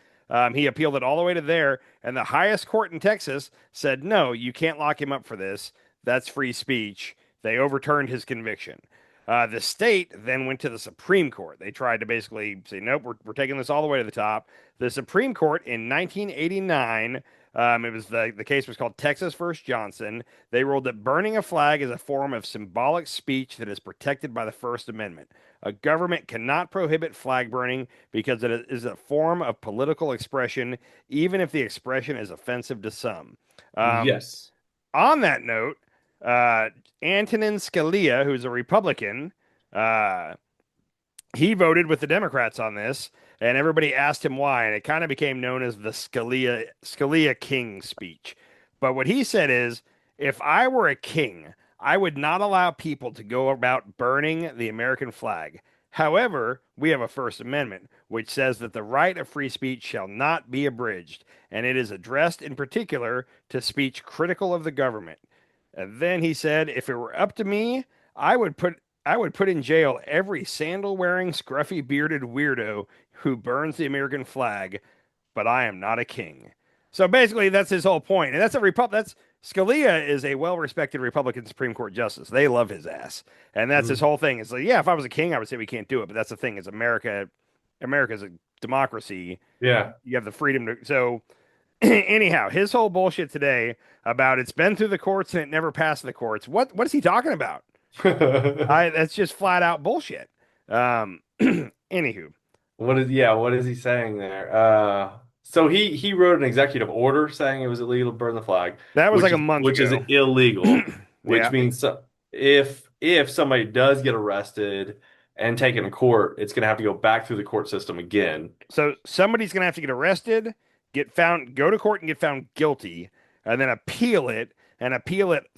He appealed it all the way to there, and the highest court in Texas said, no, you can't lock him up for this. That's free speech. They overturned his conviction. The state then went to the Supreme Court. They tried to basically say, nope, we're taking this all the way to the top. The Supreme Court in 1989, it was the case was called Texas versus Johnson. They ruled that burning a flag is a form of symbolic speech that is protected by the First Amendment. A government cannot prohibit flag burning because it is a form of political expression, even if the expression is offensive to some. Yes. On that note, Antonin Scalia, who's a Republican, uh, he voted with the Democrats on this, and everybody asked him why, and it kind of became known as the Scalia King speech. But what he said is, if I were a king, I would not allow people to go about burning the American flag. However, we have a First Amendment, which says that the right of free speech shall not be abridged, and it is addressed in particular to speech critical of the government. And then he said, if it were up to me, I would put in jail every sandal wearing, scruffy bearded weirdo who burns the American flag, but I am not a king. So basically, that's his whole point. And that's Scalia is a well respected Republican Supreme Court justice. They love his ass. And that's his whole thing. It's like, yeah, if I was a king, I would say we can't do it. But that's the thing, is America's a democracy. Yeah. You have the freedom to so anyhow, his whole bullshit today about it's been through the courts and it never passed the courts. What is he talking about? That's just flat out bullshit. Anywho, What is he saying there? So he wrote an executive order saying it was illegal to burn the flag, that was which like a is month which is ago. illegal, which Yeah. means if somebody does get arrested and taken to court, it's going to have to go back through the court system again. So somebody's gonna have to get arrested, go to court and get found guilty, and then appeal it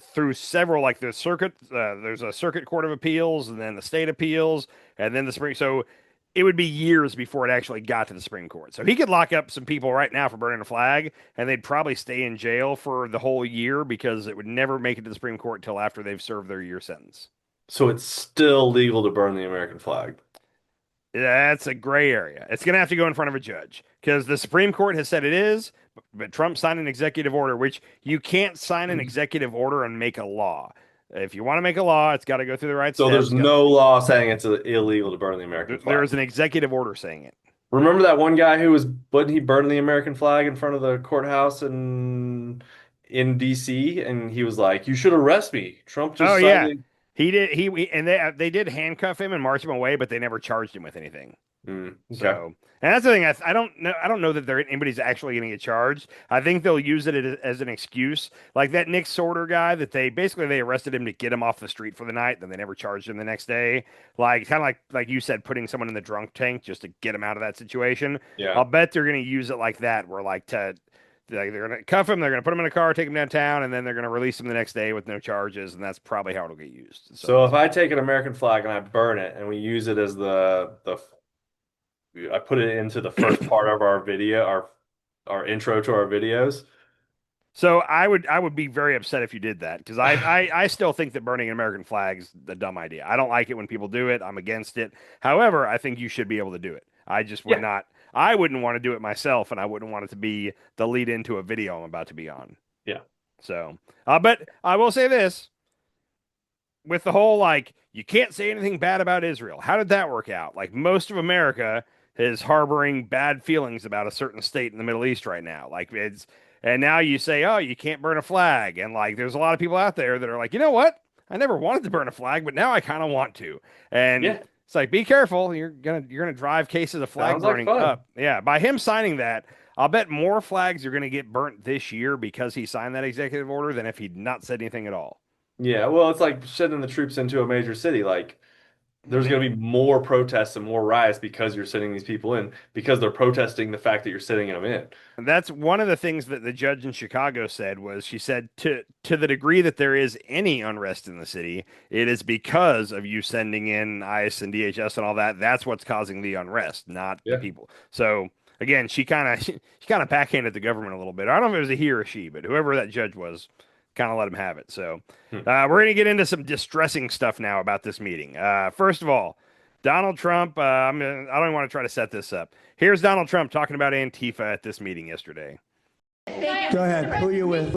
through several like there's a circuit court of appeals, and then the state appeals, and then the Supreme. So it would be years before it actually got to the Supreme Court. So he could lock up some people right now for burning a flag, and they'd probably stay in jail for the whole year because it would never make it to the Supreme Court until after they've served their year sentence. So it's still legal to burn the American flag. That's a gray area. It's going to have to go in front of a judge because the Supreme Court has said it is, but Trump signed an executive order, which you can't sign an executive order and make a law. If you want to make a law, it's got to go through the right So steps. there's no law saying it's illegal to burn the American flag. There is an executive order saying it. Remember that one guy who was, wasn't he burning the American flag in front of the courthouse in DC, and he was like, "You should arrest me." Trump just yeah. signed He did. And they did handcuff him and march him away, but they never charged him with anything. Okay. So, and that's the thing. I don't know. I don't know that anybody's actually going to get charged. I think they'll use it as an excuse, like that Nick Sorter guy that they arrested him to get him off the street for the night. Then they never charged him the next day. Like kind of like you said, putting someone in the drunk tank just to get him out of that situation. Yeah. I'll bet they're going to use it like that, where they're going to cuff him, they're going to put him in a car, take him downtown, and then they're going to release him the next day with no charges, and that's probably how it'll get used. So if I take an American flag and I burn it, and we use it as I put it into the first part of our video, our intro to our videos. So I would be very upset if you did that because I still think that burning an American flag is a dumb idea. I don't like it when people do it. I'm against it. However, I think you should be able to do it. I just would not. I wouldn't want to do it myself, and I wouldn't want it to be the lead into a video I'm about to be on. Yeah. So, but I will say this. With the whole, like, you can't say anything bad about Israel. How did that work out? Like, most of America is harboring bad feelings about a certain state in the Middle East right now. And now you say, oh, you can't burn a flag. And, like, there's a lot of people out there that are like, you know what? I never wanted to burn a flag, but now I kind of want to. And it's like, be careful. You're gonna drive cases of flag burning up. Yeah, by him signing that, I'll bet more flags are gonna get burnt this year because he signed that executive order than if he'd not said anything at all. Yeah, well, it's like sending the troops into a major city. Like, there's going to be more protests and more riots because you're sending these people in, because they're protesting the fact that you're sending them in. And that's one of the things that the judge in Chicago said was she said to the degree that there is any unrest in the city, it is because of you sending in ICE and DHS and all that. That's what's causing the unrest, not the people. So again, she kind of backhanded the government a little bit. I don't know if it was a he or a she, but whoever that judge was, kind of let him have it. So we're going to get into some distressing stuff now about this meeting. First of all, Donald Trump, I don't even want to try to set this up. Here's Donald Trump talking about Antifa at this meeting yesterday. Go ahead. Who are you with?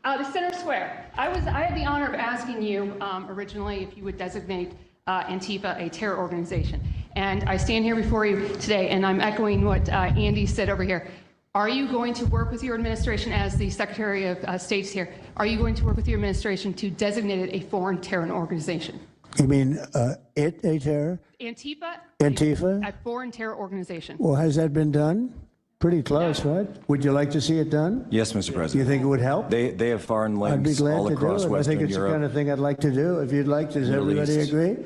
The Center Square. I had the honor of asking you originally if you would designate Antifa a terror organization. And I stand here before you today, and I'm echoing what Andy said over here. Are you going to work with your administration as the Secretary of State's here? Are you going to work with your administration to designate it a foreign terror organization? You mean a terror? Antifa? Antifa? A foreign terror organization. Well, has that been done? Pretty close, right? Would you like to see it done? Yes, Mr. Do President. you think it would help? They have foreign I'd be links glad all to across do it. I Western think it's Europe. the kind of thing I'd like to do. If you'd like, does Middle everybody East. agree?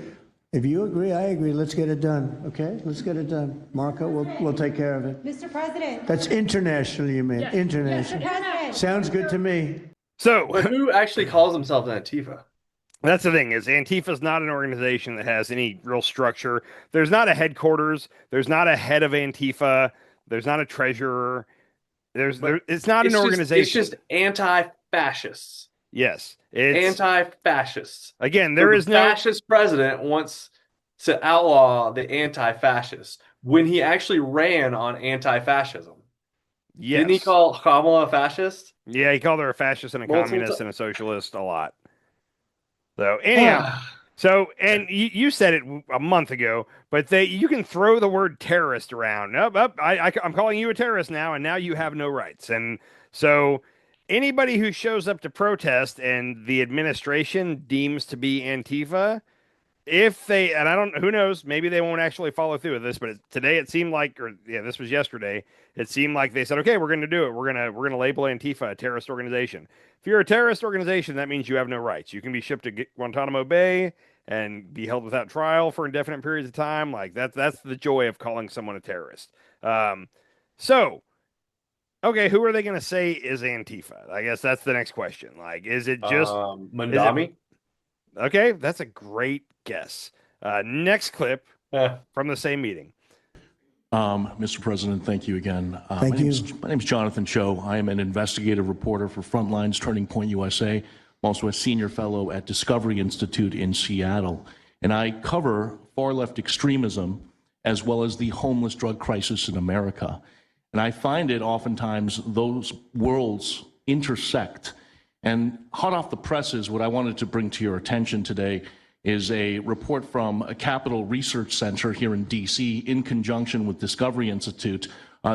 If you agree, I agree. Let's get it done, okay? Let's get it done. Marco, we'll take care of it. Mr. President. That's international, you mean? Yes. International. Mr. President. Sounds good to me. So But who actually calls himself an Antifa? that's the thing is Antifa is not an organization that has any real structure. There's not a headquarters. There's not a head of Antifa. There's not a treasurer. It's not an organization. It's just anti-fascists. Yes. It's Anti-fascists. again, there is the no fascist president wants to outlaw the anti-fascists when he actually ran on anti-fascism. yes. Didn't he call Kamala a fascist? Yeah, he called her a fascist and a Multiple communist ti- and a socialist a lot. So anyhow, and you said it a month ago, but you can throw the word terrorist around. I'm calling you a terrorist now, and now you have no rights. And so anybody who shows up to protest and the administration deems to be Antifa, and I don't, who knows, maybe they won't actually follow through with this, but today it seemed like, this was yesterday. It seemed like they said, okay, we're going to do it. We're going to label Antifa a terrorist organization. If you're a terrorist organization, that means you have no rights. You can be shipped to Guantanamo Bay and be held without trial for indefinite periods of time. Like that's the joy of calling someone a terrorist. So, okay, who are they going to say is Antifa? I guess that's the next question. Like, is it just Mandami? Okay, that's a great guess. Next clip, from the same meeting. Mr. President, thank you again. Thank you. My name is Jonathan Cho. I am an investigative reporter for Frontlines Turning Point USA. I'm also a senior fellow at Discovery Institute in Seattle. And I cover far-left extremism as well as the homeless drug crisis in America. And I find it oftentimes those worlds intersect. And hot off the presses, what I wanted to bring to your attention today is a report from a Capital Research Center here in DC in conjunction with Discovery Institute.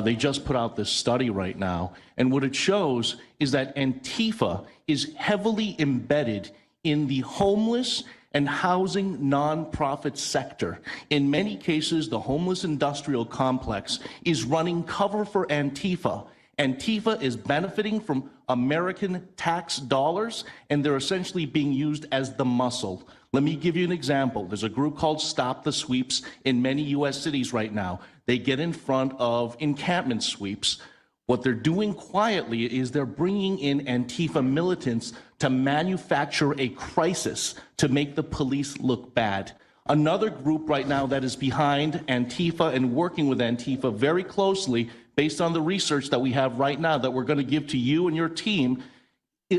They just put out this study right now. And what it shows is that Antifa is heavily embedded in the homeless and housing nonprofit sector. In many cases, the homeless industrial complex is running cover for Antifa. Antifa is benefiting from American tax dollars, and they're essentially being used as the muscle. Let me give you an example. There's a group called Stop the Sweeps in many U.S. cities right now. They get in front of encampment sweeps. What they're doing quietly is they're bringing in Antifa militants to manufacture a crisis to make the police look bad. Another group right now that is behind Antifa and working with Antifa very closely, based on the research that we have right now that we're going to give to you and your team,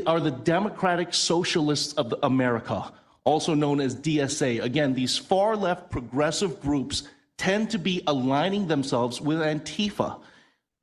are the Democratic Socialists of America, also known as DSA. Again, these far-left progressive groups tend to be aligning themselves with Antifa.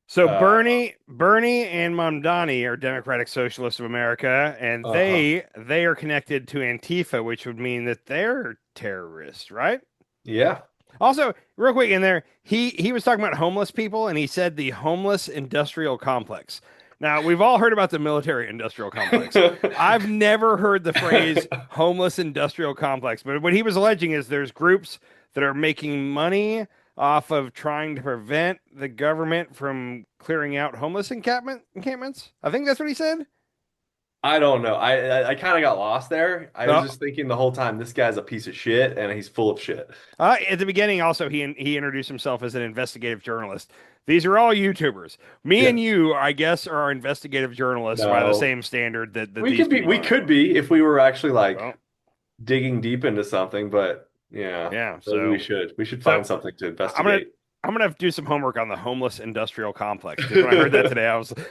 So Bernie and Mamdani are Democratic Socialists of America, and they are connected to Antifa, which would mean that they're terrorists, right? Yeah. Also, real quick in there, he was talking about homeless people, and he said the homeless industrial complex. Now, we've all heard about the military industrial complex. I've never heard the phrase homeless industrial complex, but what he was alleging is there's groups that are making money off of trying to prevent the government from clearing out homeless encampments. I think that's what he said. I don't know. I kind of got lost there. I was just thinking the whole time, this guy's a piece of shit and he's full of shit. At the beginning, also, he introduced himself as an investigative journalist. These are all YouTubers. Me and you, I guess, are investigative journalists by the same standard that we could be if we were actually digging deep into something, but yeah. So we should find something to investigate. I'm gonna have to do some homework on the homeless industrial complex. Because when I heard that today,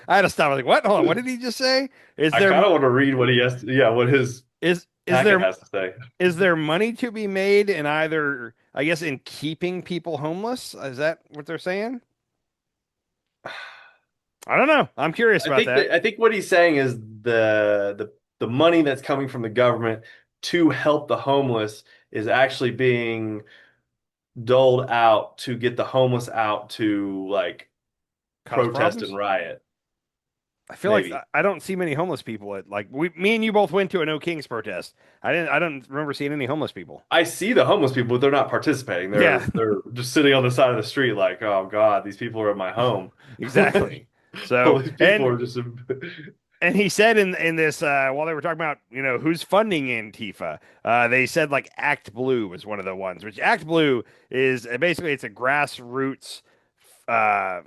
I had to stop. I was like, "What? Hold on, what did he just say?" I kind of want to read what he has. What his has to say. Is there money to be made in either? I guess in keeping people homeless. Is that what they're saying? I don't know. I'm curious about that. I think what he's saying is the money that's coming from the government to help the homeless is actually being doled out to get the homeless out to protest and riot. I feel like I don't see many homeless people at me and you both went to a No Kings protest. I don't remember seeing any homeless people. I see the homeless people, but they're not participating. They're just sitting on the side of the street like, oh God, these people are at my home. Exactly. So people are just and he said in this while they were talking about who's funding Antifa, they said Act Blue was one of the ones. Which Act Blue is basically it's a grassroots. I'm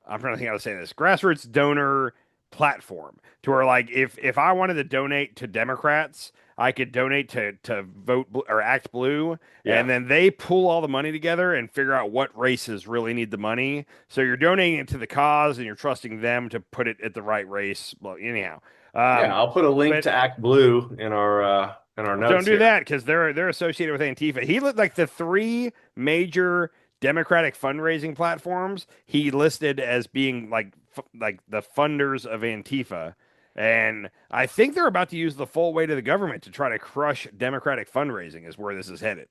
trying to think how to say this. Grassroots donor platform to where if I wanted to donate to Democrats, I could donate to Vote or Act Blue, and then they pull all the money together and figure out what races really need the money. So you're donating it to the cause, and you're trusting them to put it at the right race. Well, anyhow, I'll put a link to Act Blue in our notes. Don't do that because they're associated with Antifa. He looked like the three major Democratic fundraising platforms he listed as being like the funders of Antifa. And I think they're about to use the full weight of the government to try to crush Democratic fundraising is where this is headed.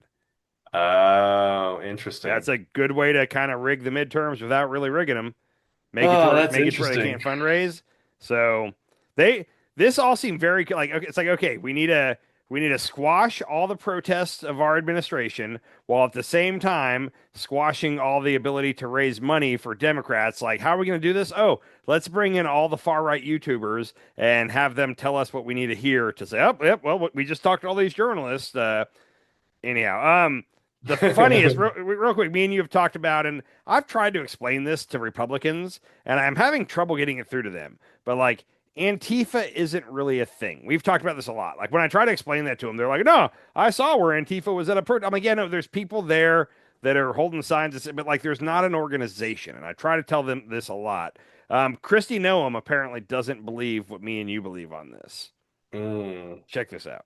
Oh, interesting. That's a good way to kind of rig the midterms without really rigging them. Make it where they can't fundraise. So this all seemed very okay, we need to squash all the protests of our administration while at the same time squashing all the ability to raise money for Democrats. How are we going to do this? Oh, let's bring in all the far-right YouTubers and have them tell us what we need to hear to say, well, we just talked to all these journalists. Anyhow, the funniest, real quick, me and you have talked about, and I've tried to explain this to Republicans, and I'm having trouble getting it through to them. But, Antifa isn't really a thing. We've talked about this a lot. When I try to explain that to them, they're like, no, I saw where Antifa was at a protest. I'm like, yeah, no, there's people there that are holding signs, but like there's not an organization. And I try to tell them this a lot. Christy Noam apparently doesn't believe what me and you believe on this. Check this out.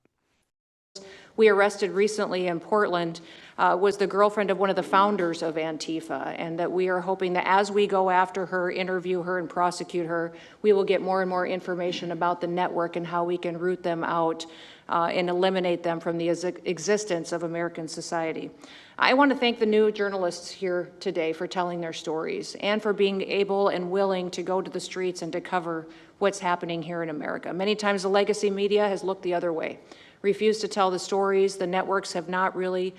We arrested recently in Portland was the girlfriend of one of the founders of Antifa, and that we are hoping that as we go after her, interview her, and prosecute her, we will get more and more information about the network and how we can root them out and eliminate them from the existence of American society. I want to thank the new journalists here today for telling their stories and for being able and willing to go to the streets and to cover what's happening here in America. Many times the legacy media has looked the other way, refused to tell the stories. The networks have not really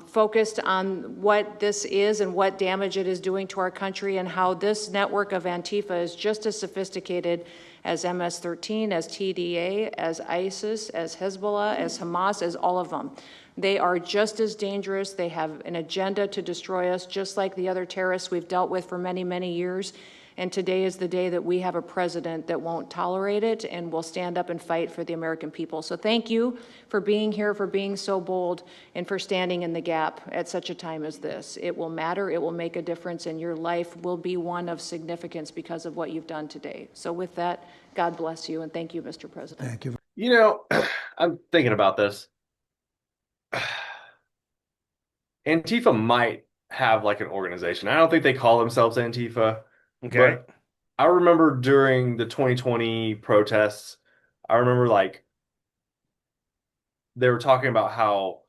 focused on what this is and what damage it is doing to our country, and how this network of Antifa is just as sophisticated as MS-13, as TDA, as ISIS, as Hezbollah, as Hamas, as all of them. They are just as dangerous. They have an agenda to destroy us, just like the other terrorists we've dealt with for many, many years. And today is the day that we have a president that won't tolerate it and will stand up and fight for the American people. So thank you for being here, for being so bold, and for standing in the gap at such a time as this. It will matter, it will make a difference, and your life will be one of significance because of what you've done today. So with that, God bless you, and thank you, Mr. President. Thank you. You know, I'm thinking about this. Antifa might have like an organization. I don't think they call themselves Antifa. Okay. But I remember during the 2020 protests, I remember like they were talking about how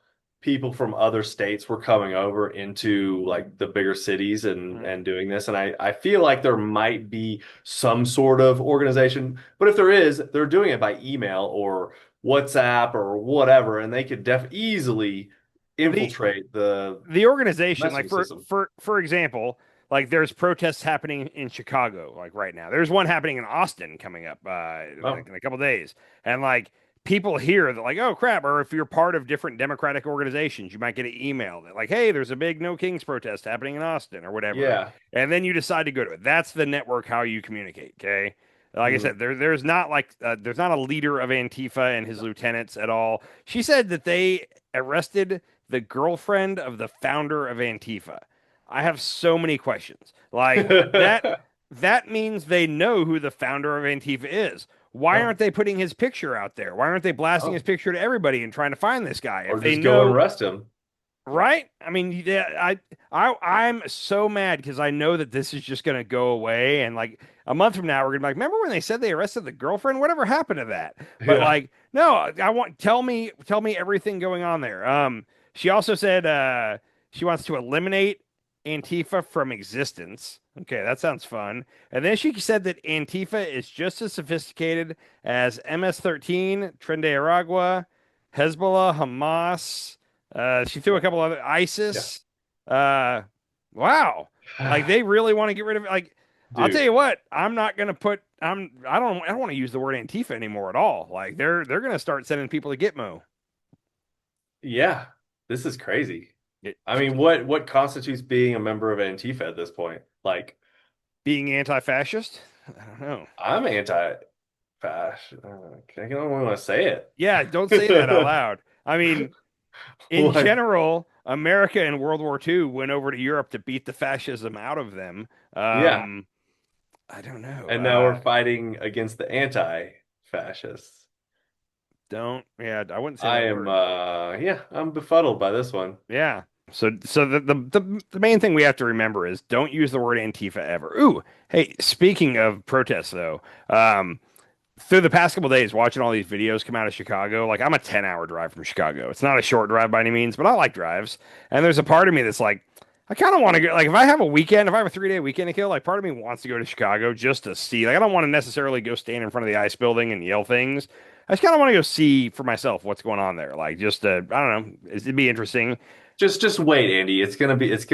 people from other states were coming over into like the bigger cities and doing this. And I feel like there might be some sort of organization, but if there is, they're doing it by email or WhatsApp or whatever, and they could easily infiltrate the organization. Like system. for example, like there's protests happening in Chicago, like right now. There's one happening in Austin coming up like in a couple days. And like people hear that like, oh crap, or if you're part of different Democratic organizations, you might get an email that like, hey, there's a big No Kings protest happening in Austin or whatever. Yeah. And then you decide to go to it. That's the network how you communicate, okay? Like I said, there's not a leader of Antifa and his lieutenants at all. She said that they arrested the girlfriend of the founder of Antifa. I have so many questions. Like that means they know who the founder of Antifa is. Why aren't they putting his picture out there? Why aren't they blasting his picture to everybody and trying to find this guy? Or just go and arrest him. Right? I mean, yeah, I'm so mad because I know that this is just going to go away. And like a month from now, we're going to be like, remember when they said they arrested the girlfriend? Whatever happened to that? But like, no, tell me everything going on there. She also said she wants to eliminate Antifa from existence. Okay, that sounds fun. And then she said that Antifa is just as sophisticated as MS-13, Tren de Aragua, Hezbollah, Hamas. She threw a couple other ISIS. Yeah. Wow. Like they really want to get rid of it. Like, dude, I'll tell you what, I'm not gonna put I don't want to use the word Antifa anymore at all. Like they're gonna start sending people to Gitmo. Yeah, this is crazy. I mean, what constitutes being a member of Antifa at this point? Like being anti-fascist? I don't know. I'm anti-fascist. I don't want to say it. Yeah, don't say that out loud. I mean, in general, America in World War II went over to Europe to beat the fascism out of them. Yeah. I don't know. And now we're fighting against the anti-fascists. I wouldn't say I'm befuddled by this one. Yeah. So the main thing we have to remember is don't use the word Antifa ever. Ooh, hey, speaking of protests though, through the past couple of days watching all these videos come out of Chicago, like I'm a 10-hour drive from Chicago. It's not a short drive by any means, but I like drives. And there's a part of me that's like, I kind of want to go, like if I have a 3-day weekend to kill, like part of me wants to go to Chicago just to see, like I don't want to necessarily go stand in front of the ICE building and yell things. I just kind of want to go see for myself what's going on there. Like just, I don't know, it'd be interesting. Just wait, Andy. It's gonna get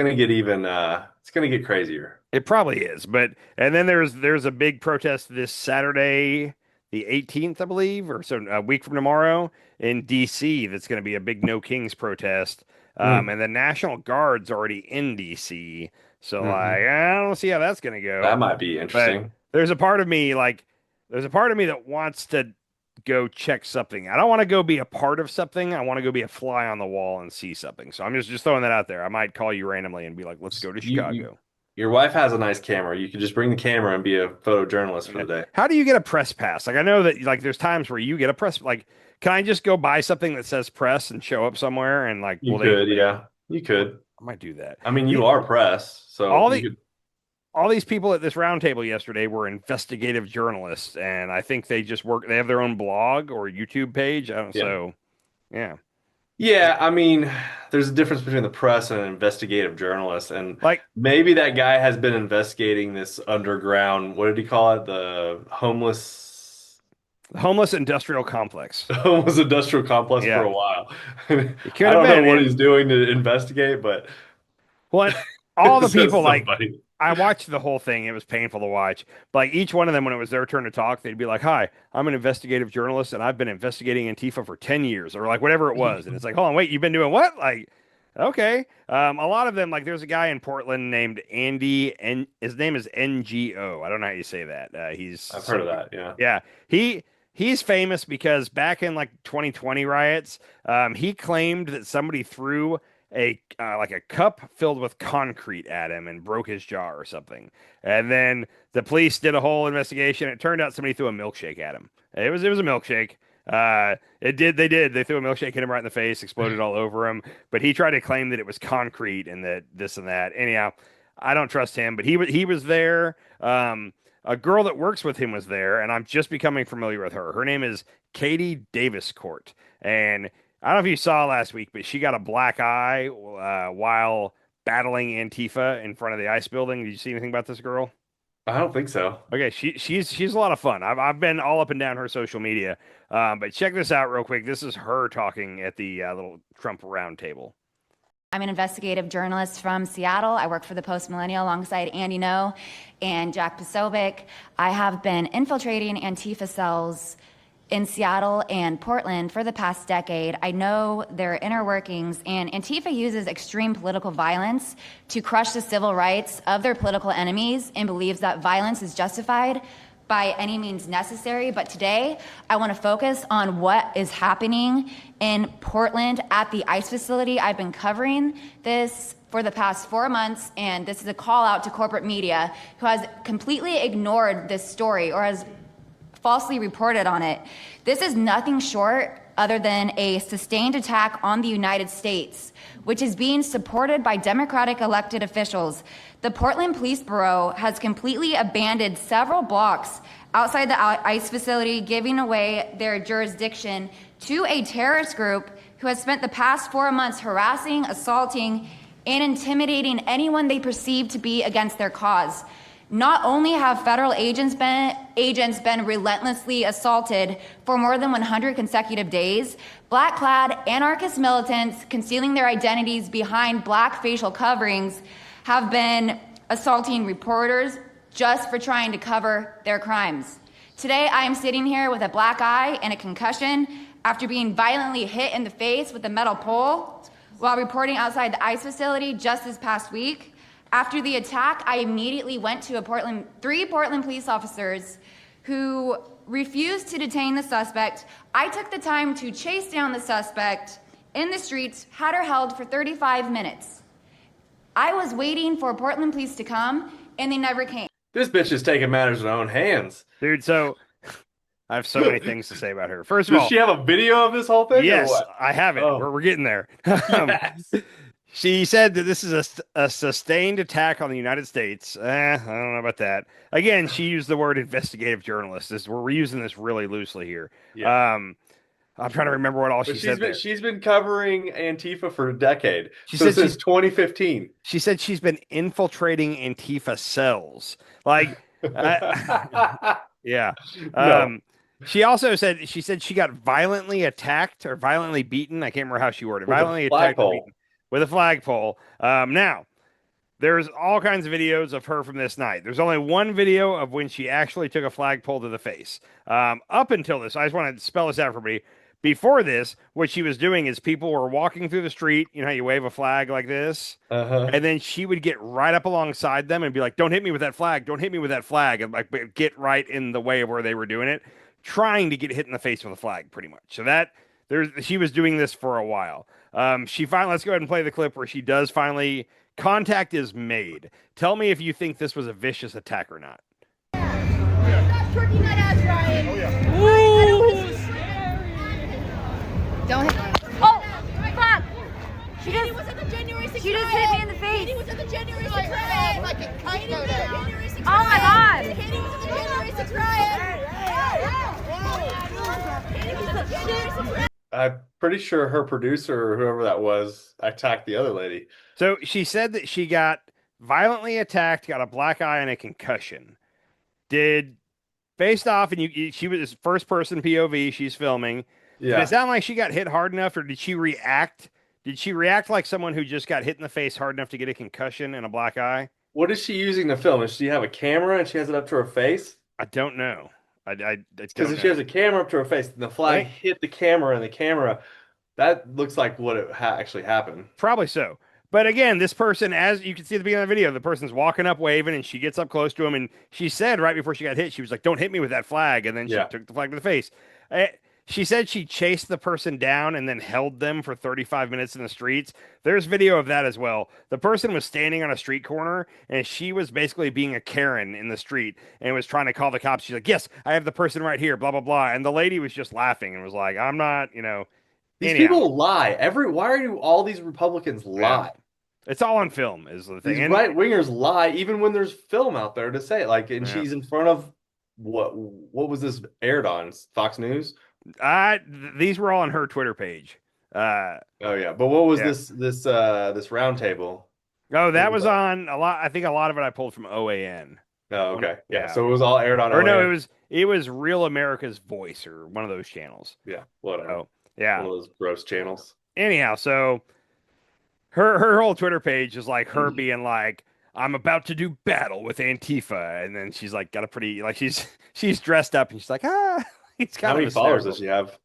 crazier. It probably is, and then there's a big protest this Saturday, the 18th, I believe, or so a week from tomorrow in D.C. That's going to be a big No Kings protest, and the National Guard's already in D.C. So like I don't see how that's going to go. That might be interesting. But there's a part of me that wants to go check something. I don't want to go be a part of something. I want to go be a fly on the wall and see something. So I'm just throwing that out there. I might call you randomly and be like, let's go to Chicago. Your wife has a nice camera. You could just bring the camera and be a photojournalist for the day. How do you get a press pass? Like, I know that like there's times where you get a press, like, can I just go buy something that says press and show up somewhere and like, You could. I might do that. I mean, you are press, so all these people at this roundtable yesterday were investigative journalists, and I think they just work. They have their own blog or YouTube page. So, yeah. Yeah, I mean, there's a difference between the press and an investigative journalist, and like maybe that guy has been investigating this underground. What did he call it? The homeless industrial complex. Homeless industrial complex for a while. I don't know what he's doing to investigate, but all the people like. I watched the whole thing. It was painful to watch. But like each one of them, when it was their turn to talk, they'd be like, "Hi, I'm an investigative journalist, and I've been investigating Antifa for 10 years," or like whatever it was. And it's like, hold on, wait, you've been doing what? Like, okay. A lot of them, like, there's a guy in Portland named Andy, and his name is NGO. I don't know how you say that. I've heard of that. Yeah. Yeah. He's famous because back in like 2020 riots, he claimed that somebody threw a cup filled with concrete at him and broke his jaw or something. And then the police did a whole investigation. It turned out somebody threw a milkshake at him. It was a milkshake. They threw a milkshake at him right in the face, exploded all over him. But he tried to claim that it was concrete and that this and that. Anyhow, I don't trust him, but he was there. A girl that works with him was there, and I'm just becoming familiar with her. Her name is Katie Daviscourt, and I don't know if you saw last week, but she got a black eye while battling Antifa in front of the ICE building. Did you see anything about this girl? I don't think so. Okay, she's a lot of fun. I've been all up and down her social media, but check this out real quick. This is her talking at the little Trump roundtable. I'm an investigative journalist from Seattle. I work for the Post Millennial alongside Andy No and Jack Posobiec. I have been infiltrating Antifa cells in Seattle and Portland for the past decade. I know their inner workings, and Antifa uses extreme political violence to crush the civil rights of their political enemies and believes that violence is justified by any means necessary. But today, I want to focus on what is happening in Portland at the ICE facility. I've been covering this for the past 4 months, and this is a call out to corporate media who has completely ignored this story or has falsely reported on it. This is nothing short other than a sustained attack on the United States, which is being supported by Democratic elected officials. The Portland Police Bureau has completely abandoned several blocks outside the ICE facility, giving away their jurisdiction to a terrorist group who has spent the past 4 months harassing, assaulting, and intimidating anyone they perceive to be against their cause. Not only have federal agents been relentlessly assaulted for more than 100 consecutive days, black-clad anarchist militants concealing their identities behind black facial coverings have been assaulting reporters just for trying to cover their crimes. Today, I am sitting here with a black eye and a concussion after being violently hit in the face with a metal pole while reporting outside the ICE facility just this past week. After the attack, I immediately went to three Portland police officers who refused to detain the suspect. I took the time to chase down the suspect in the streets, had her held for 35 minutes. I was waiting for Portland police to come, and they never came. This bitch is taking matters in her own hands. Dude, so I have so many things to say about her. First of all, does she have a video of this whole thing? Yes, I have it. Oh. We're getting there. Yes. She said that this is a sustained attack on the United States. I don't know about that. Again, she used the word investigative journalist. We're using this really loosely here. Yeah. I'm trying to remember what all she said there. She's been covering Antifa for a decade. Since 2015. She said she's been infiltrating Antifa cells. Like, yeah. No. She also said she got violently attacked or violently beaten. I can't remember how she worded it. Violently attacked or beaten. With a flagpole. Now, there's all kinds of videos of her from this night. There's only one video of when she actually took a flagpole to the face. Up until this, I just want to spell this out for everybody. Before this, what she was doing is people were walking through the street. You know how you wave a flag like this? Uh-huh. And then she would get right up alongside them and be like, don't hit me with that flag. Don't hit me with that flag. And like get right in the way of where they were doing it. trying to get hit in the face with a flag, pretty much. So she was doing this for a while. She finally, let's go ahead and play the clip where she does finally, contact is made. Tell me if you think this was a vicious attack or not. Stop twerking that ass, Ryan. Oh, yeah. Don't hit me. Oh, fuck. She just was at the January 6th. She just hit me in the face. Katie was at the January 6th riot. Like a kite go down. Oh my God. Katie was at the January 6th riot. Katie was at the January 6th riot. I'm pretty sure her producer or whoever that was attacked the other lady. So she said that she got violently attacked, got a black eye and a concussion. Based off, and she was first person POV, she's filming. Yeah. Did it sound like she got hit hard enough, or did she react? Did she react like someone who just got hit in the face hard enough to get a concussion and a black eye? What is she using to film? Does she have a camera and she has it up to her face? I don't know. Because if she has a camera up to her face and the flag hit the camera and the camera, that looks like what it actually happened. Probably so. But again, this person, as you can see at the beginning of the video, the person's walking up waving and she gets up close to him. And she said right before she got hit, she was like, don't hit me with that flag. And then she took the flag to the face. She said she chased the person down and then held them for 35 minutes in the streets. There's video of that as well. The person was standing on a street corner and she was basically being a Karen in the street and was trying to call the cops. She's like, yes, I have the person right here, blah, blah, blah. And the lady was just laughing and was like, I'm not, These people lie. Why are all these Republicans lie? It's all on film is the thing. These right-wingers lie even when there's film out there to say it. And she's in front of what was this aired on? Fox News? These were all on her Twitter page. But what was this round table? Oh, that was on a lot. I think a lot of it I pulled from OAN. Oh, okay. Yeah. So it was all aired on OAN. No, it was Real America's Voice or one of those channels. Yeah, whatever. Oh, yeah. One of those gross channels. Anyhow, so her whole Twitter page is like her being like, I'm about to do battle with Antifa, and then she's like got a pretty she's dressed up and she's like It's kind How many followers does she have?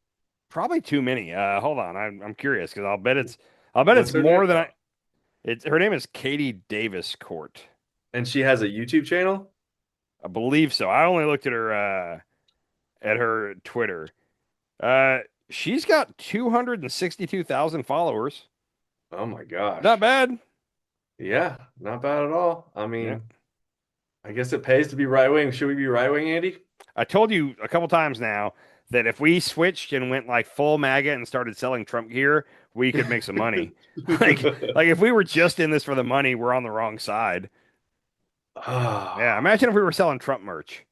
Probably too many. Hold on, I'm curious because I'll bet it's more than her name is Katie Davis Court, and she has a YouTube channel. I believe so. I only looked at her Twitter. She's got 262,000 followers. Oh my gosh, not bad. Yeah, not bad at all. I mean, I guess it pays to be right wing. Should we be right wing, Andy? I told you a couple times now that if we switched and went like full MAGA and started selling Trump gear, we could make some money. like if we were just in this for the money, we're on the wrong side. Yeah, imagine if we were selling Trump merch.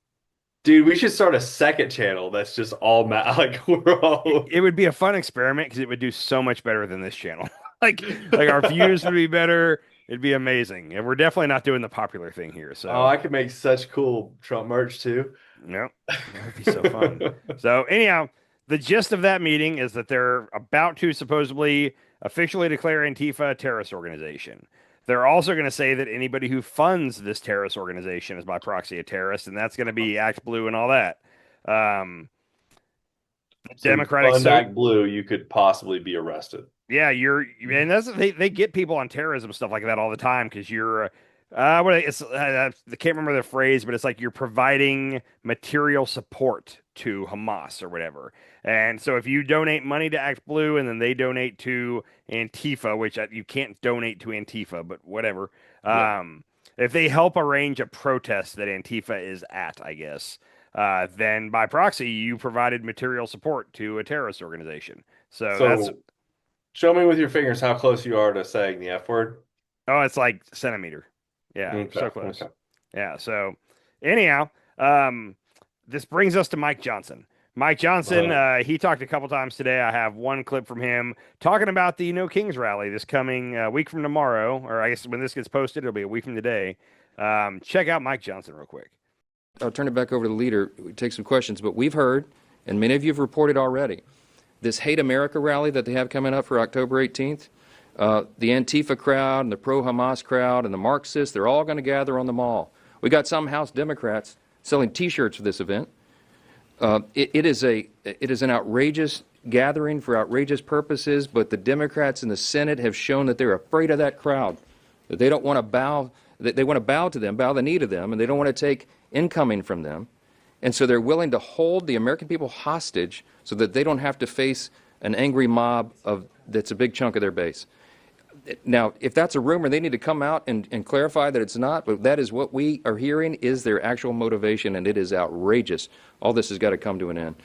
Dude, we should start a second channel that's just all we're all. It would be a fun experiment because it would do so much better than this channel. like our views would be better. It'd be amazing. And we're definitely not doing the popular thing here. So I could make such cool Trump merch too. Yep. That would be so fun. So anyhow, the gist of that meeting is that they're about to supposedly officially declare Antifa a terrorist organization. They're also going to say that anybody who funds this terrorist organization is by proxy a terrorist, and that's going to be Act Blue and all that. Democratic Act Blue, you could possibly be arrested. Yeah, and they get people on terrorism stuff like that all the time because you're I can't remember the phrase, but it's like you're providing material support to Hamas or whatever. And so if you donate money to Act Blue and then they donate to Antifa, which you can't donate to Antifa, but whatever. If they help arrange a protest that Antifa is at, I guess, then by proxy, you provided material support to a terrorist organization. So that's... Show me with your fingers how close you are to saying the F word. Oh, it's like centimeter. Yeah, okay. So close. Okay. Yeah, so anyhow, this brings us to Mike Johnson. Mike Johnson, he talked a couple times today. I have one clip from him talking about the No Kings rally this coming week from tomorrow, or I guess when this gets posted, it'll be a week from today. Check out Mike Johnson real quick. I'll turn it back over to the leader. We take some questions, but we've heard, and many of you have reported already, this Hate America rally that they have coming up for October 18th. The Antifa crowd and the pro-Hamas crowd and the Marxists, they're all going to gather on the mall. We got some House Democrats selling T-shirts for this event. It is an outrageous gathering for outrageous purposes, but the Democrats in the Senate have shown that they're afraid of that crowd, that they don't want to bow, that they want to bow to them, bow the knee to them, and they don't want to take incoming from them. And so they're willing to hold the American people hostage so that they don't have to face an angry mob that's a big chunk of their base. Now, if that's a rumor, they need to come out and clarify that it's not, but that is what we are hearing is their actual motivation, and it is outrageous. All this has got to come to an end.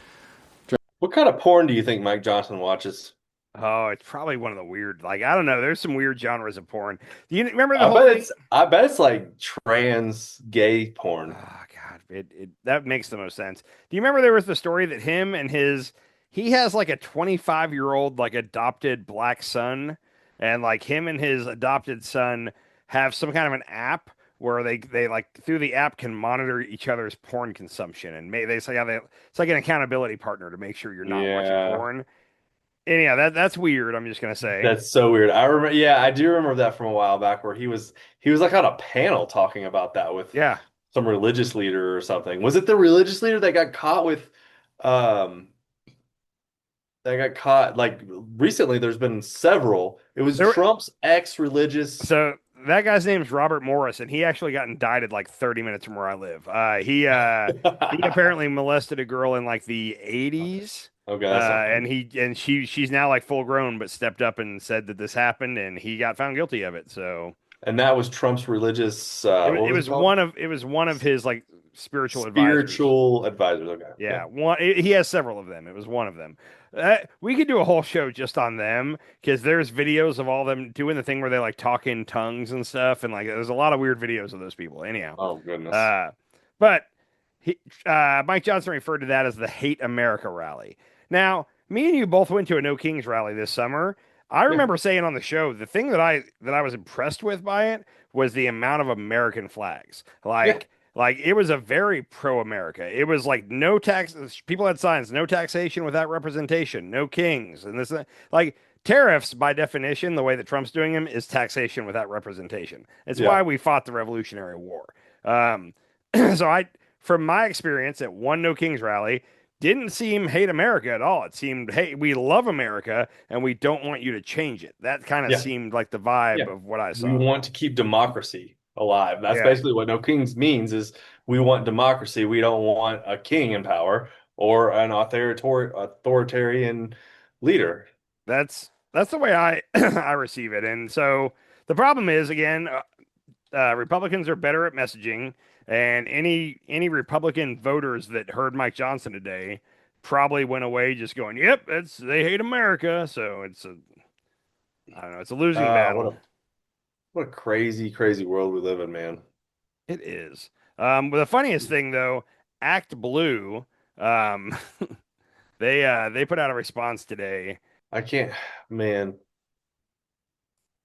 What kind of porn do you think Mike Johnson watches? Oh, it's probably one of the weird, like, I don't know. There's some weird genres of porn. Do you remember the whole thing? I bet it's like trans gay porn. Oh, God, that makes the most sense. Do you remember there was the story that him and he has like a 25-year-old, like, adopted black son, and like him and his adopted son have some kind of an app where they like through the app can monitor each other's porn consumption, and they say it's like an accountability partner to make sure you're not watching porn. And yeah, that's weird. I'm just gonna say that's so weird. I remember, yeah, I do remember that from a while back where he was like on a panel talking about that with some religious leader or something. Was it the religious leader that got caught with like recently? There's been several. It was Trump's ex-religious. So that guy's name's Robert Morris, and he actually got indicted like 30 minutes from where I live. He apparently molested a girl in like the 80s. Okay. And she's now like full grown, but stepped up and said that this happened, and he got found guilty of it. So. And that was Trump's religious. It was one of his like spiritual advisors. Okay. Yeah. He has several of them. It was one of them. We could do a whole show just on them because there's videos of all them doing the thing where they like talk in tongues and stuff, and like there's a lot of weird videos of those people. Anyhow. Oh goodness. But Mike Johnson referred to that as the Hate America rally. Now, me and you both went to a No Kings rally this summer. I remember saying on the show, the thing that I was impressed with by it was the amount of American flags. Like it was a very pro-America. It was like no tax. People had signs, no taxation without representation, no kings. And this, like tariffs by definition, the way that Trump's doing them is taxation without representation. It's why we fought the Revolutionary War. So from my experience at one No Kings rally, didn't seem hate America at all. It seemed, hey, we love America and we don't want you to change it. That kind of seemed like the vibe of what I saw. We want to keep democracy alive. That's basically what No Kings means is we want democracy. We don't want a king in power or an authoritarian leader. That's the way I I receive it. And so the problem is, again, Republicans are better at messaging. And any Republican voters that heard Mike Johnson today probably went away just going, "Yep, they hate America." So it's a losing battle. What a crazy, crazy world we live in, man. It is. But the funniest thing though, Act Blue, they put out a response today. I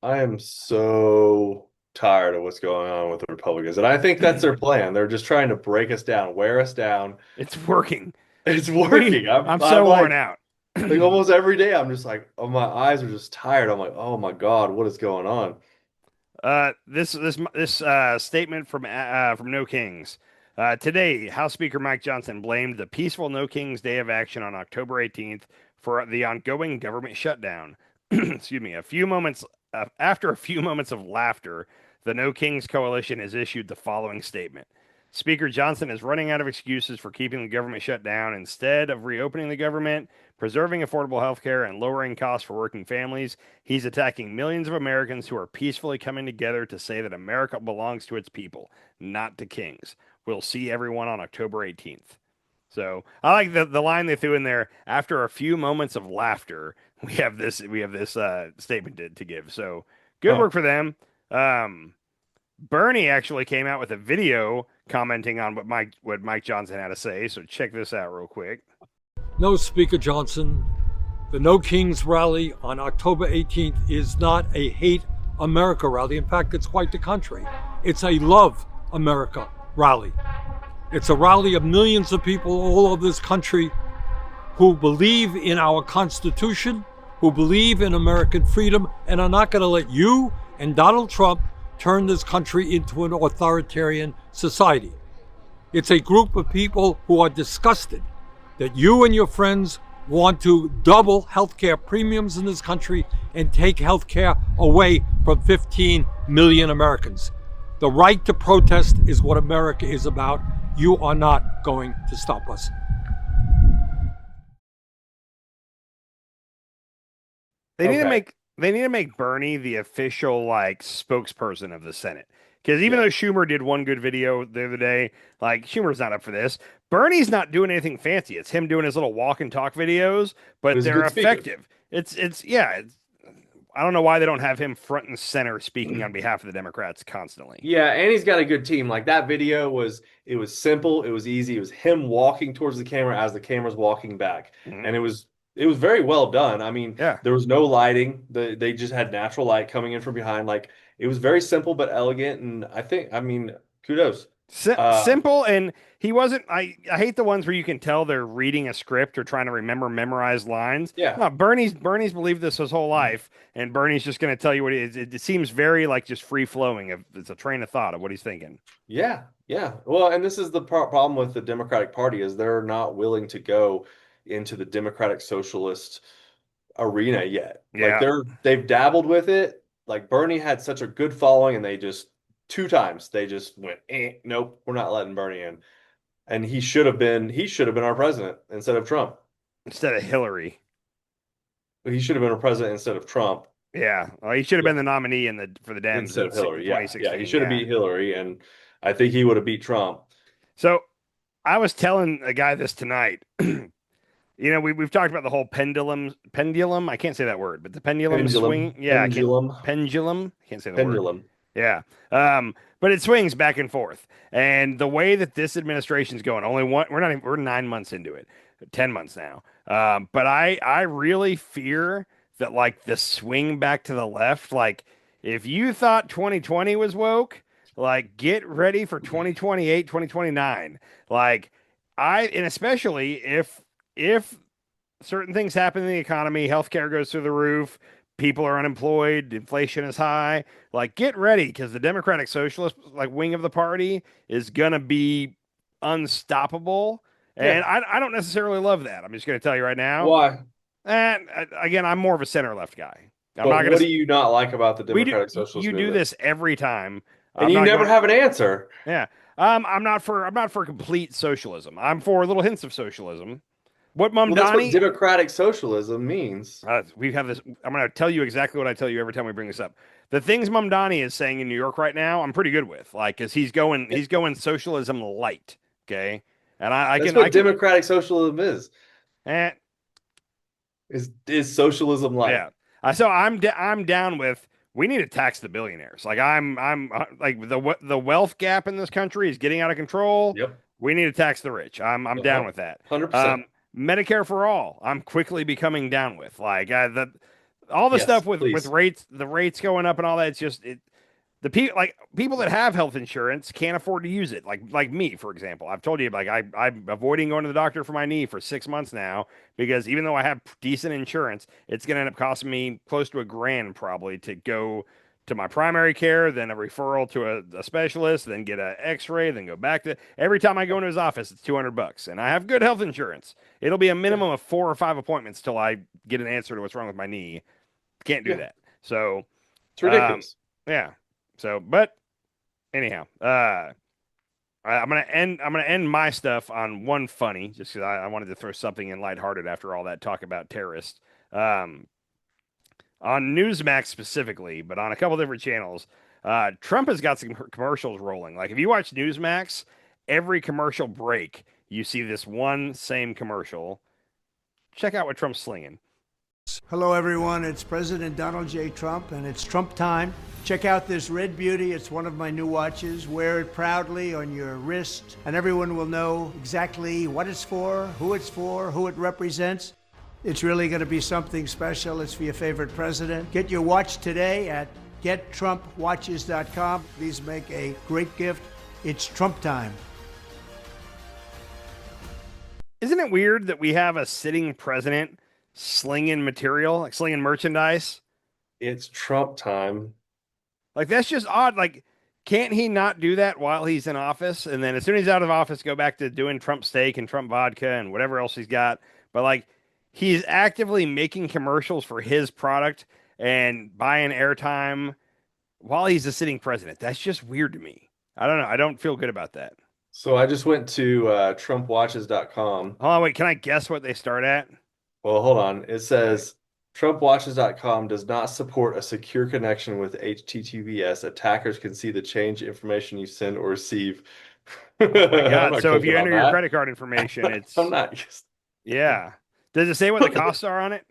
am so tired of what's going on with the Republicans, and I think that's their plan. They're just trying to break us down, wear us down. It's working. I'm so worn out. Like almost every day I'm just like, oh, my eyes are just tired. I'm like, oh my God, what is going on? This statement from No Kings. Today, House Speaker Mike Johnson blamed the peaceful No Kings Day of Action on October 18th for the ongoing government shutdown. Excuse me. After a few moments of laughter, the No Kings Coalition has issued the following statement. Speaker Johnson is running out of excuses for keeping the government shut down. Instead of reopening the government, preserving affordable health care, and lowering costs for working families, he's attacking millions of Americans who are peacefully coming together to say that America belongs to its people, not to kings. We'll see everyone on October 18th. So I like the line they threw in there. After a few moments of laughter, we have this statement to give. So good work for them. Bernie actually came out with a video commenting on what Mike Johnson had to say. So check this out real quick. No, Speaker Johnson, the No Kings rally on October 18th is not a hate America rally. In fact, it's quite the contrary. It's a love America rally. It's a rally of millions of people all over this country who believe in our Constitution, who believe in American freedom, and are not going to let you and Donald Trump turn this country into an authoritarian society. It's a group of people who are disgusted that you and your friends want to double healthcare premiums in this country and take healthcare away from 15 million Americans. The right to protest is what America is about, You are not going to stop us. They need to make Bernie the official like spokesperson of the Senate. Because even though Schumer did one good video the other day, like Schumer's not up for this. Bernie's not doing anything fancy. It's him doing his little walk and talk videos, but they're effective. It's I don't know why they don't have him front and center speaking on behalf of the Democrats constantly. Yeah, and he's got a good team. Like that video was simple, it was easy. It was him walking towards the camera as the camera's walking back. And it was very well done. I mean, there was no lighting. They just had natural light coming in from behind. Like it was very simple but elegant, and I mean, kudos. Simple, and he wasn't. I hate the ones where you can tell they're reading a script or trying to memorize lines. Yeah, no, Bernie's believed this his whole life, and Bernie's just going to tell you what it is. It seems very like just free flowing. It's a train of thought of what he's thinking. Yeah. Well, and this is the problem with the Democratic Party is they're not willing to go into the Democratic Socialist arena yet. Yeah. Like they've dabbled with it. Like Bernie had such a good following, and they just 2 times they just went, nope, we're not letting Bernie in. And he should have been our president instead of Trump. Instead of Hillary. He should have been our president instead of Trump. Yeah. Well, he should have been the nominee for the Dems instead of Hillary. Yeah, he should have beat beat Hillary, and I think he would have beat Trump. So I was telling a guy this tonight. You know, we've talked about the whole pendulum. I can't say that word, but the pendulum swing. Yeah, pendulum. I can't say the pendulum. Word. Yeah. But it swings back and forth. And the way that this administration's going, we're 9 months into it, 10 months now. But I really fear that like the swing back to the left, like if you thought 2020 was woke, like get ready for 2028, 2029. Like and especially if certain things happen in the economy, healthcare goes through the roof, people are unemployed, inflation is high, like get ready because the Democratic Socialist like wing of the party is gonna be unstoppable. And I don't necessarily love that. I'm just gonna tell you right now. Why? And again, I'm more of a center left guy. What do you not like about the Democratic Socialist movement? You do this every time. And you never have an answer. Yeah. I'm not for complete socialism. I'm for little hints of socialism. What Mamdani? That's what democratic socialism means. We have this. I'm going to tell you exactly what I tell you every time we bring this up. The things Mamdani is saying in New York right now, I'm pretty good with. Like, because he's going socialism light. Okay, and That's what democratic socialism is. And is socialism light? Yeah. So I'm down with. We need to tax the billionaires. Like I'm like the wealth gap in this country is getting out of control. Yep. We need to tax the rich. I'm down with that. 100%. Medicare for all. I'm quickly becoming down with. Like all the stuff with rates, the rates going up and all that. It's just the people that have health insurance can't afford to use it. Like me, for example. I've told you like I'm avoiding going to the doctor for my knee for 6 months now because even though I have decent insurance, it's going to end up costing me close to $1,000 probably to go to my primary care, then a referral to a specialist, then get an X-ray, then go back to. Every time I go into his office, it's $200, and I have good health insurance. It'll be a minimum of 4 or 5 appointments till I get an answer to what's wrong with my knee. Can't do that. So it's ridiculous. Yeah. So, but anyhow, I'm gonna end my stuff on one funny, just because I wanted to throw something in lighthearted after all that talk about terrorists. On Newsmax specifically, but on a couple different channels, Trump has got some commercials rolling. Like if you watch Newsmax, every commercial break, you see this one same commercial. Check out what Trump's slinging. Hello, everyone. It's President Donald J. Trump, and it's Trump time. Check out this red beauty. It's one of my new watches. Wear it proudly on your wrist, and everyone will know exactly what it's for, who it represents. It's really going to be something special. It's for your favorite president. Get your watch today at gettrumpwatches.com. Please make a great gift. It's Trump time. Isn't it weird that we have a sitting president slinging material, like slinging merchandise? It's Trump time. Like, that's just odd. Like, can't he not do that while he's in office? And then as soon as he's out of office, go back to doing Trump steak and Trump vodka and whatever else he's got. But, like, he's actively making commercials for his product and buying airtime while he's a sitting president. That's just weird to me. I don't know. I don't feel good about that. So I just went to TrumpWatches.com. Hold on, wait. Can I guess what they start at? Well, hold on. It says TrumpWatches.com does not support a secure connection with HTTPS. Attackers can see the change information you send or receive. Oh my I'm God. not So if you clicking on enter your that. credit card information, it's I'm not. yeah. Does it say what the costs are on it?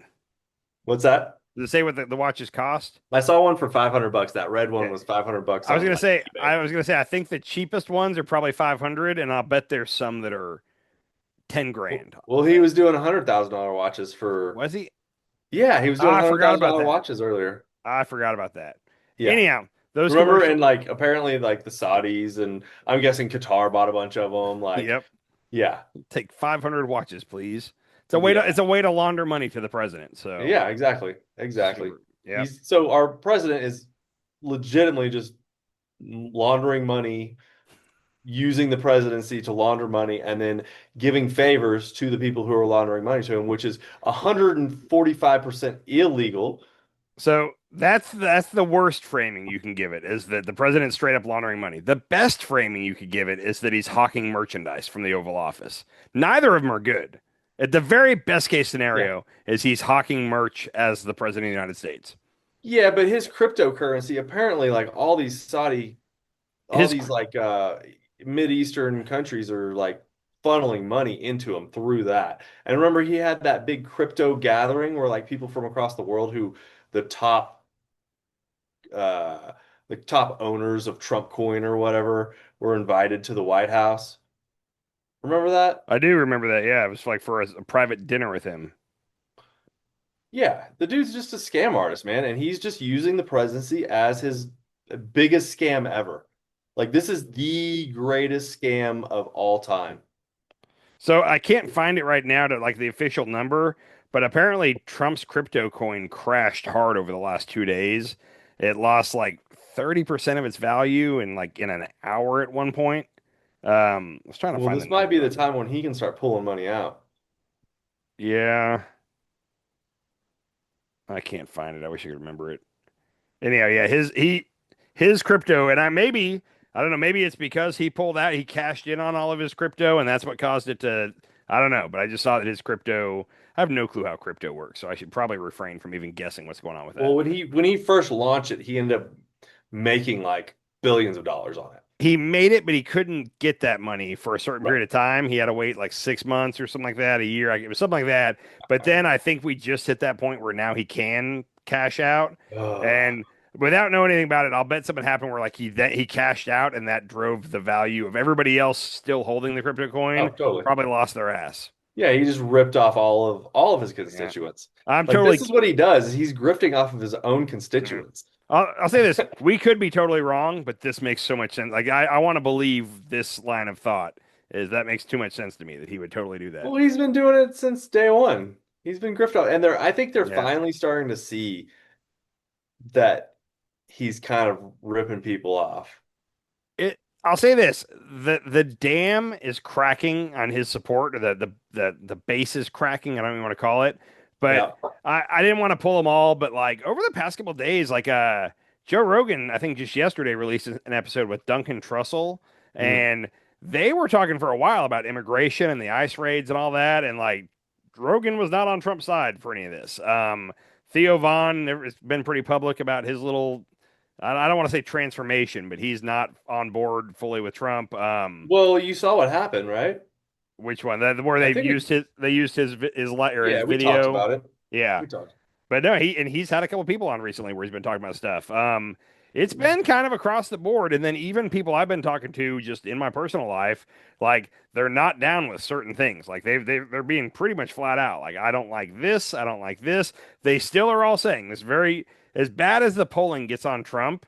What's that? Does it say what the watches cost? I saw one for $500. That red one Yeah. was $500 I was on gonna like say, eBay. I think the cheapest ones are probably 500, and I'll bet there's some that are 10 grand. Well, he was doing $100,000 watches for. Was he? Yeah, he was doing I forgot about $100,000 that. watches earlier. I forgot about that. Yeah. Anyhow, those Remember, commercials. and like apparently, like the Saudis and I'm guessing Qatar bought a bunch of them. Like, Yep. yeah, Take 500 watches, please. It's a way to launder money to the president. So yeah, exactly, exactly. Yeah. So our president is legitimately just laundering money, using the presidency to launder money, and then giving favors to the people who are laundering money to him, which is 145% illegal. So that's the worst framing you can give it, is that the president's straight up laundering money. The best framing you could give it is that he's hawking merchandise from the Oval Office. Neither of them are good. At the very best case scenario is he's hawking merch as the president of the United States. Yeah, but his cryptocurrency, apparently, like all these like Mid-Eastern countries are like funneling money into him through that. And remember, he had that big crypto gathering where like people from across the world who the top uh the top owners of Trump coin or whatever were invited to the White House. Remember that? I do remember that. Yeah, it was like for a private dinner with him. Yeah, the dude's just a scam artist, man, and he's just using the presidency as his biggest scam ever. Like this is the greatest scam of all time. So I can't find it right now to like the official number, but apparently Trump's crypto coin crashed hard over the last 2 days. It lost like 30% of its value in an hour at one point. I was trying to Well, find this the might be number. the time when he can start pulling money out. Yeah, I can't find it. I wish I could remember it. Anyhow, yeah, his crypto, and I don't know, maybe it's because he pulled out, he cashed in on all of his crypto, and that's what caused it to. I don't know, but I just saw that his crypto. I have no clue how crypto works, so I should probably refrain from even guessing what's going on with that. Well, when he first launched it, he ended up making like billions of dollars on it. He made it, but he couldn't get that money for a certain Right. period of time. He had to wait like 6 months or something like that, a year. It was something like that. But then I think we just hit that point where now he can cash out. Ugh. And without knowing anything about it, I'll bet something happened where like he cashed out, and that drove the value of everybody else still holding the crypto coin. Oh, totally. Probably lost their ass. Yeah, he just ripped off all of his constituents. I'm Like totally. this is what he does. He's grifting off of his own constituents. I'll say this: we could be totally wrong, but this makes so much sense. Like I want to believe this line of thought is that makes too much sense to me that he would totally do that. Well, he's been doing it since day one. He's been grifted off, and I think they're Yeah. finally starting to see that he's kind of ripping people off. I'll say this: the dam is cracking on his support, or the base is cracking. I don't even want to call it, but Yeah. I didn't want to pull them all. But like over the past couple of days, like Joe Rogan, I think just yesterday released an episode with Duncan Trussell, and they were talking for a while about immigration and the ICE raids and all that, and like Rogan was not on Trump's side for any of this. Theo Vaughn has been pretty public about his little. I don't want to say transformation, but he's not on board fully with Trump. Well, you saw what happened, right? Which one? Where they used his his Yeah, we video. talked about it. Yeah, We talked. but no, he's had a couple people on recently where he's been talking about stuff. It's been kind of across the board, and then even people I've been talking to just in my personal life, like they're not down with certain things. Like they're being pretty much flat out. Like I don't like this. I don't like this. They still are all saying this very. As bad as the polling gets on Trump,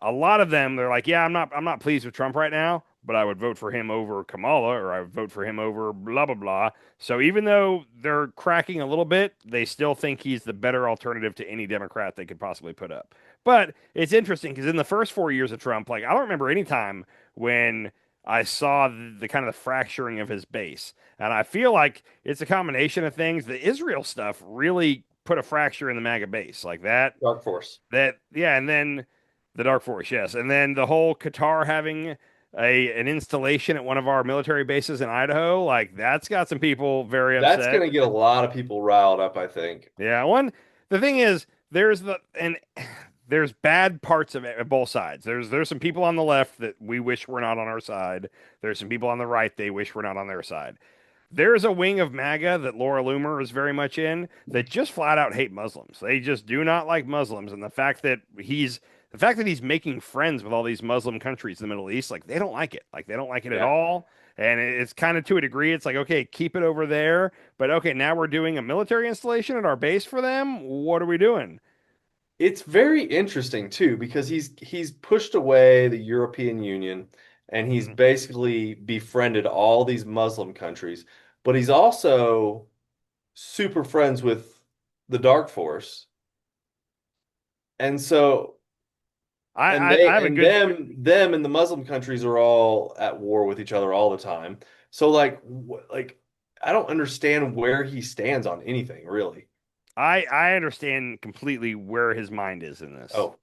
a lot of them they're like, yeah, I'm not pleased with Trump right now, but I would vote for him over Kamala, or I would vote for him over blah blah blah. So even though they're cracking a little bit, they still think he's the better alternative to any Democrat they could possibly put up. But it's interesting because in the first 4 years of Trump, like I don't remember any time when I saw the kind of the fracturing of his base. And I feel like it's a combination of things. The Israel stuff really put a fracture in the MAGA base like that. Dark Force. Yeah, and then the Dark Force, yes. And then the whole Qatar having an installation at one of our military bases in Idaho, like that's got some people very That's upset. going to get a lot of people riled up, I think. Yeah, the thing is there's bad parts of it, both sides. There's some people on the left that we wish were not on our side. There's some people on the right they wish were not on their side. There's a wing of MAGA that Laura Loomer is very much in that just flat out hate Muslims. They just do not like Muslims, and the fact that he's making friends with all these Muslim countries in the Middle East, like they don't like it. Like they don't like it at Yeah. all. And it's kind of to a degree, it's like, okay, keep it over there. But okay, now we're doing a military installation at our base for them. What are we doing? It's very interesting too because he's pushed away the European Union and he's Mhm. basically befriended all these Muslim countries, but he's also super friends with the Dark Force. And so I have a and good them and the Muslim countries are all at war with each other all the time. So like I don't understand where he stands on anything really. I understand completely where his mind is in this. Oh,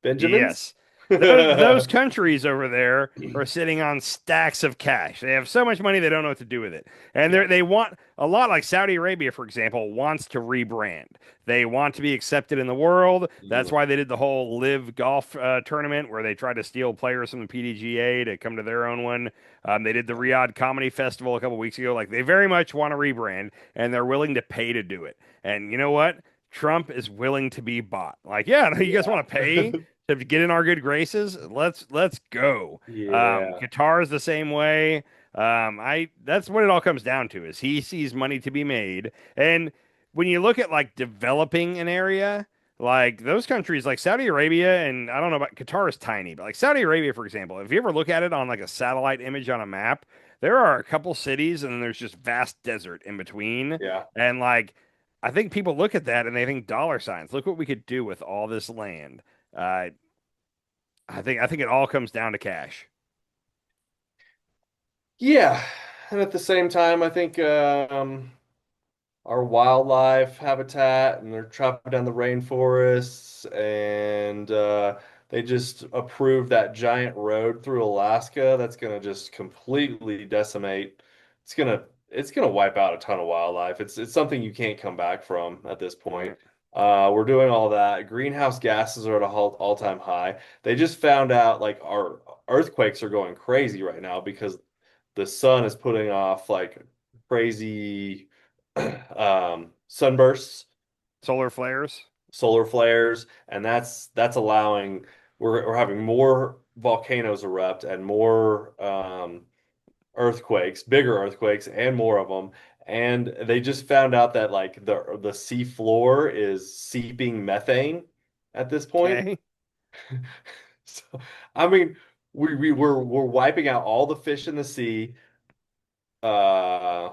Benjamins? Yes. Those countries over there are sitting on stacks of cash. They have so much money they don't know what to do with it. And Yeah. they want a lot, like Saudi Arabia, for example, wants to rebrand. They want to be accepted in the world. That's why they did the whole live golf tournament where they tried to steal players from the PDGA to come to their own one. They did the Riyadh Comedy Festival a couple weeks ago. Like they very much want to rebrand and they're willing to pay to do it. And you know what? Trump is willing to be bought. Like, yeah, you guys want to pay to get in our good graces? Let's go. Yeah. Qatar is the same way. I That's what it all comes down to is he sees money to be made. And when you look at like developing an area, like those countries like Saudi Arabia and I don't know about Qatar is tiny, but like Saudi Arabia, for example, if you ever look at it on like a satellite image on a map, there are a couple cities and then there's just vast desert in between. Yeah. And like I think people look at that and they think dollar signs. Look what we could do with all this land. Uh, I think it all comes down to cash. Yeah. And at the same time, I think our wildlife habitat and they're chopping down the rainforests and they just approved that giant road through Alaska that's going to just completely decimate. It's going to wipe out a ton of wildlife. It's something you can't come back from at this point. We're doing all that. Greenhouse gases are at a all-time high. They just found out like our earthquakes are going crazy right now because the sun is putting off like crazy sunbursts, Solar flares. solar flares, and that's allowing we're having more volcanoes erupt and more earthquakes, bigger earthquakes, and more of them. And they just found out that like the sea floor is seeping methane at this point. Okay. So I mean, we're wiping out all the fish in the sea. Uh,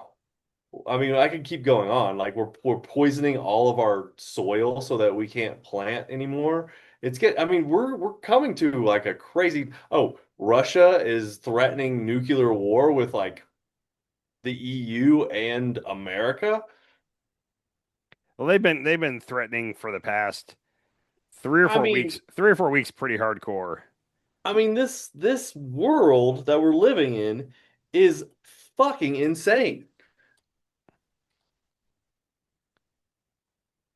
I mean, I could keep going on. Like we're poisoning all of our soil so that we can't plant anymore. I mean, we're coming to like a crazy. Oh, Russia is threatening nuclear war with like the EU and America. Well, they've been threatening for the past 3 or I 4 weeks. mean, 3 or 4 weeks, pretty hardcore. this world that we're living in is fucking insane.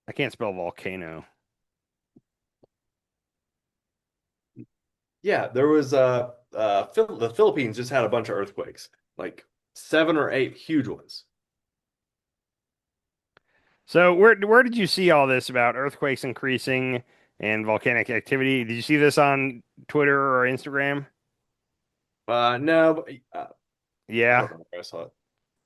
I can't spell volcano. Yeah, there was the Philippines just had a bunch of earthquakes, like 7 or 8 huge ones. So where did you see all this about earthquakes increasing and volcanic activity? Did you see this on Twitter or Instagram? No, but, I Yeah. don't know where I saw it.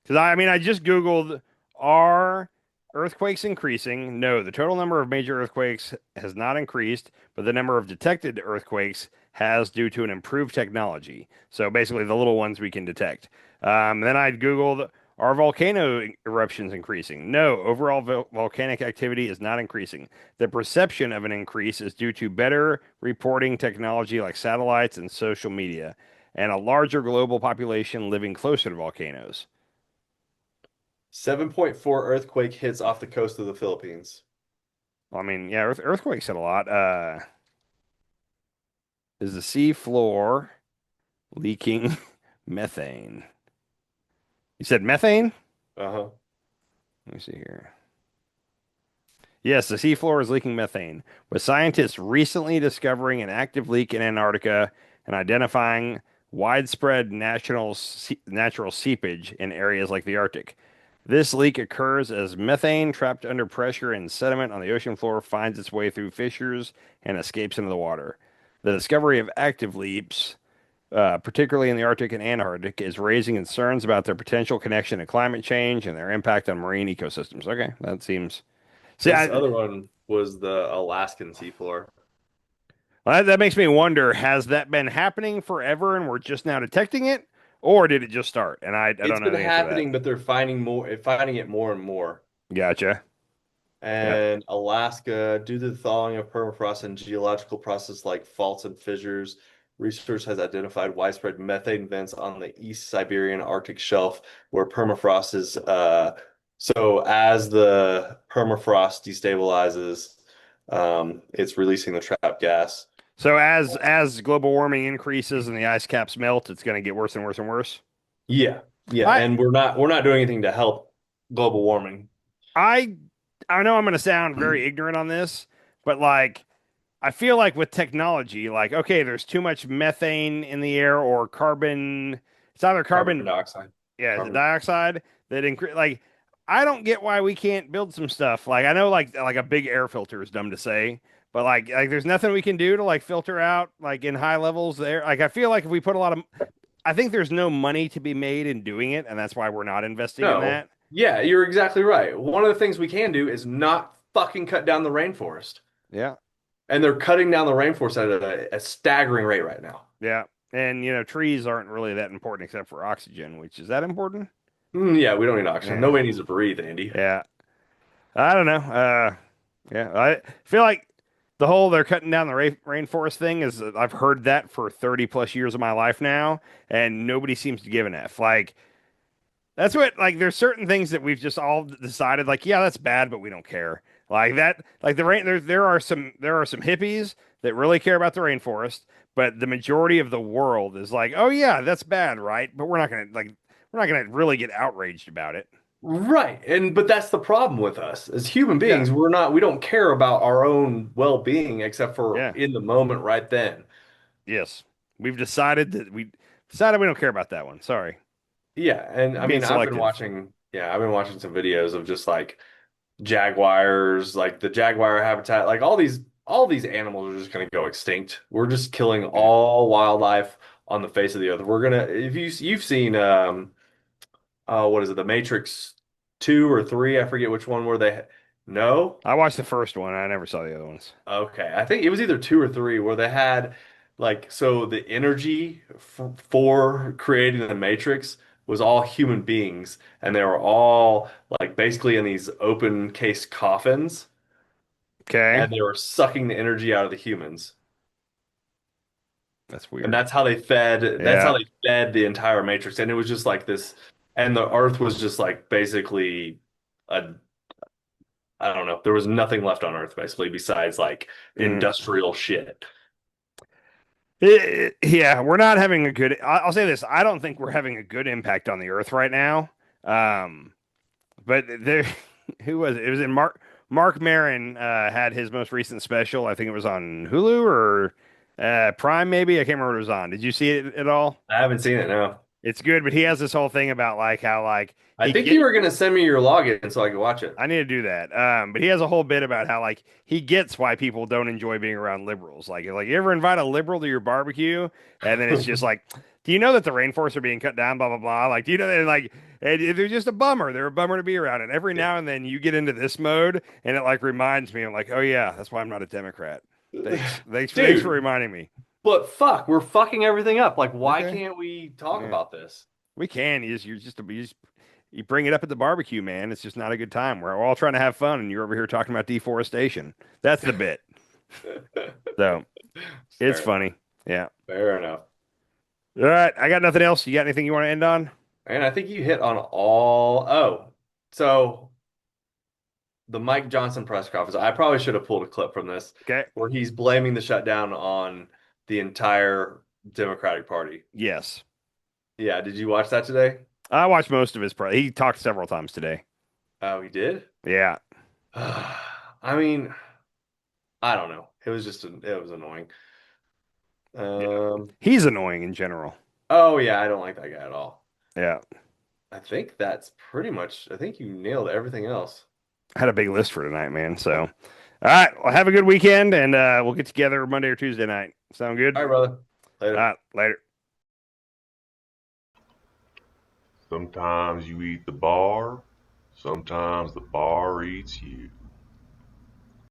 Because I mean, I just Googled, are earthquakes increasing? No, the total number of major earthquakes has not increased, but the number of detected earthquakes has due to an improved technology. So basically, the little ones we can detect. Then I Googled, are volcano eruptions increasing? No, overall volcanic activity is not increasing. The perception of an increase is due to better reporting technology like satellites and social media, and a larger global population living closer to volcanoes. 7.4 earthquake hits off the coast of the Philippines. I mean, yeah, earthquakes hit a lot. Is the sea floor leaking methane. You said methane? Uh-huh. Let me see here. Yes, the seafloor is leaking methane, with scientists recently discovering an active leak in Antarctica and identifying widespread natural seepage in areas like the Arctic. This leak occurs as methane trapped under pressure and sediment on the ocean floor finds its way through fissures and escapes into the water. The discovery of active leaks, particularly in the Arctic and Antarctic, is raising concerns about their potential connection to climate change and their impact on marine ecosystems. Okay, that seems. See, This other one was the Alaskan seafloor. well, that makes me wonder, has that been happening forever and we're just now detecting it? Or did it just start? And I It's don't know been the answer to happening, but they're finding it more and more. that. Gotcha. Yep. And Alaska, due to the thawing of permafrost and geological processes like faults and fissures, research has identified widespread methane vents on the East Siberian Arctic shelf where permafrost is. So as the permafrost destabilizes, it's releasing the trapped gas. So as global warming increases and the ice caps melt, it's going to get worse and worse and worse. Yeah, yeah, and we're not doing anything to help global warming. I know I'm going to sound very ignorant on this, but like I feel like with technology, like okay, there's too much methane in the air or carbon. It's either carbon dioxide. Yeah, Carbon. the dioxide that increase. Like I don't get why we can't build some stuff. Like I know like a big air filter is dumb to say, but like there's nothing we can do to like filter out like in high levels there. Like I feel like if we put a lot of I think there's no money to be made in doing it, and that's why we're not investing in that. Yeah, you're exactly right. One of the things we can do is not fucking cut down the rainforest. Yeah. And they're cutting down the rainforest at a staggering rate right now. Yeah. And trees aren't really that important except for oxygen, which is that important? Yeah, we don't need oxygen. Yeah. Nobody needs to breathe, Andy. Yeah. I don't know. Yeah, I feel like the whole they're cutting down the rainforest thing is I've heard that for 30 plus years of my life now, and nobody seems to give an F. Like that's what like there's certain things that we've just all decided like yeah that's bad, but we don't care. Like that, like the rain. There are some hippies that really care about the rainforest, but the majority of the world is like oh yeah that's bad, right? But we're not gonna really get outraged about it. Right. But that's the problem with us. As human beings, we don't care about our own well-being except for in the moment right then. Yes. We've decided we don't care about that one. Sorry. Yeah, and I mean I've been watching some videos of just like jaguars, like the jaguar habitat, like all these animals are just going to go extinct. We're just killing all wildlife on the face of the earth. We're gonna if you've seen what is it, The Matrix 2 or 3? I forget which one were they. No? I watched the first one. I never saw the other ones. Okay. I think it was either 2 or 3 where they had like so the energy for creating the Matrix was all human beings and they were all like basically in these open case coffins. Okay. And they were sucking the energy out of the humans. That's weird. And that's how they fed the entire Matrix. And it was just like this. And the Earth was just like basically I don't know. There was nothing left on Earth basically besides like industrial shit. Yeah, we're not having a good. I'll say this: I don't think we're having a good impact on the Earth right now. But there, who was it? It was in Mark Maron had his most recent special. I think it was on Hulu or Prime, maybe. I can't remember what it was on. Did you see it at all? I haven't seen it. No. It's good, but he has this whole thing about like how like I think you were gonna send me your login so I could watch it. I need to do that. But he has a whole bit about how like he gets why people don't enjoy being around liberals. Like you ever invite a liberal to your barbecue, and then it's just like, do you know that the rainforests are being cut down? Blah blah blah. Like, do you know that? And they're just a bummer. They're a bummer to be around. And every now and then you get into this mode, and it like reminds me. I'm like, oh yeah, that's why I'm not a Democrat. Thanks for reminding me. But fuck, we're fucking everything up. Like, why can't we talk about this? We can. You bring it up at the barbecue, man. It's just not a good time. We're all trying to have fun, and you're over here talking about deforestation. That's the bit. So it's funny. Yeah. Fair enough. All right. I got nothing else. You got anything you want to end on? And I think you hit on all. Oh, so the Mike Johnson press conference. I probably should have pulled a clip from this. Okay. Where he's blaming the shutdown on the entire Democratic Party. Yes. Yeah, did you watch that today? I watched most of his. He talked several times today. Oh, he did? Yeah. I mean, I don't know. It was annoying. He's annoying in general. Oh yeah, I don't like that guy at all. Yeah. I think that's pretty much, I think you nailed everything else. I had a big list for tonight, man. So, all right. Well, have a good weekend, and we'll get together Monday or Tuesday night. Sound good? All right, brother. Later. All right. Later. Sometimes you eat the bar, sometimes the bar eats you.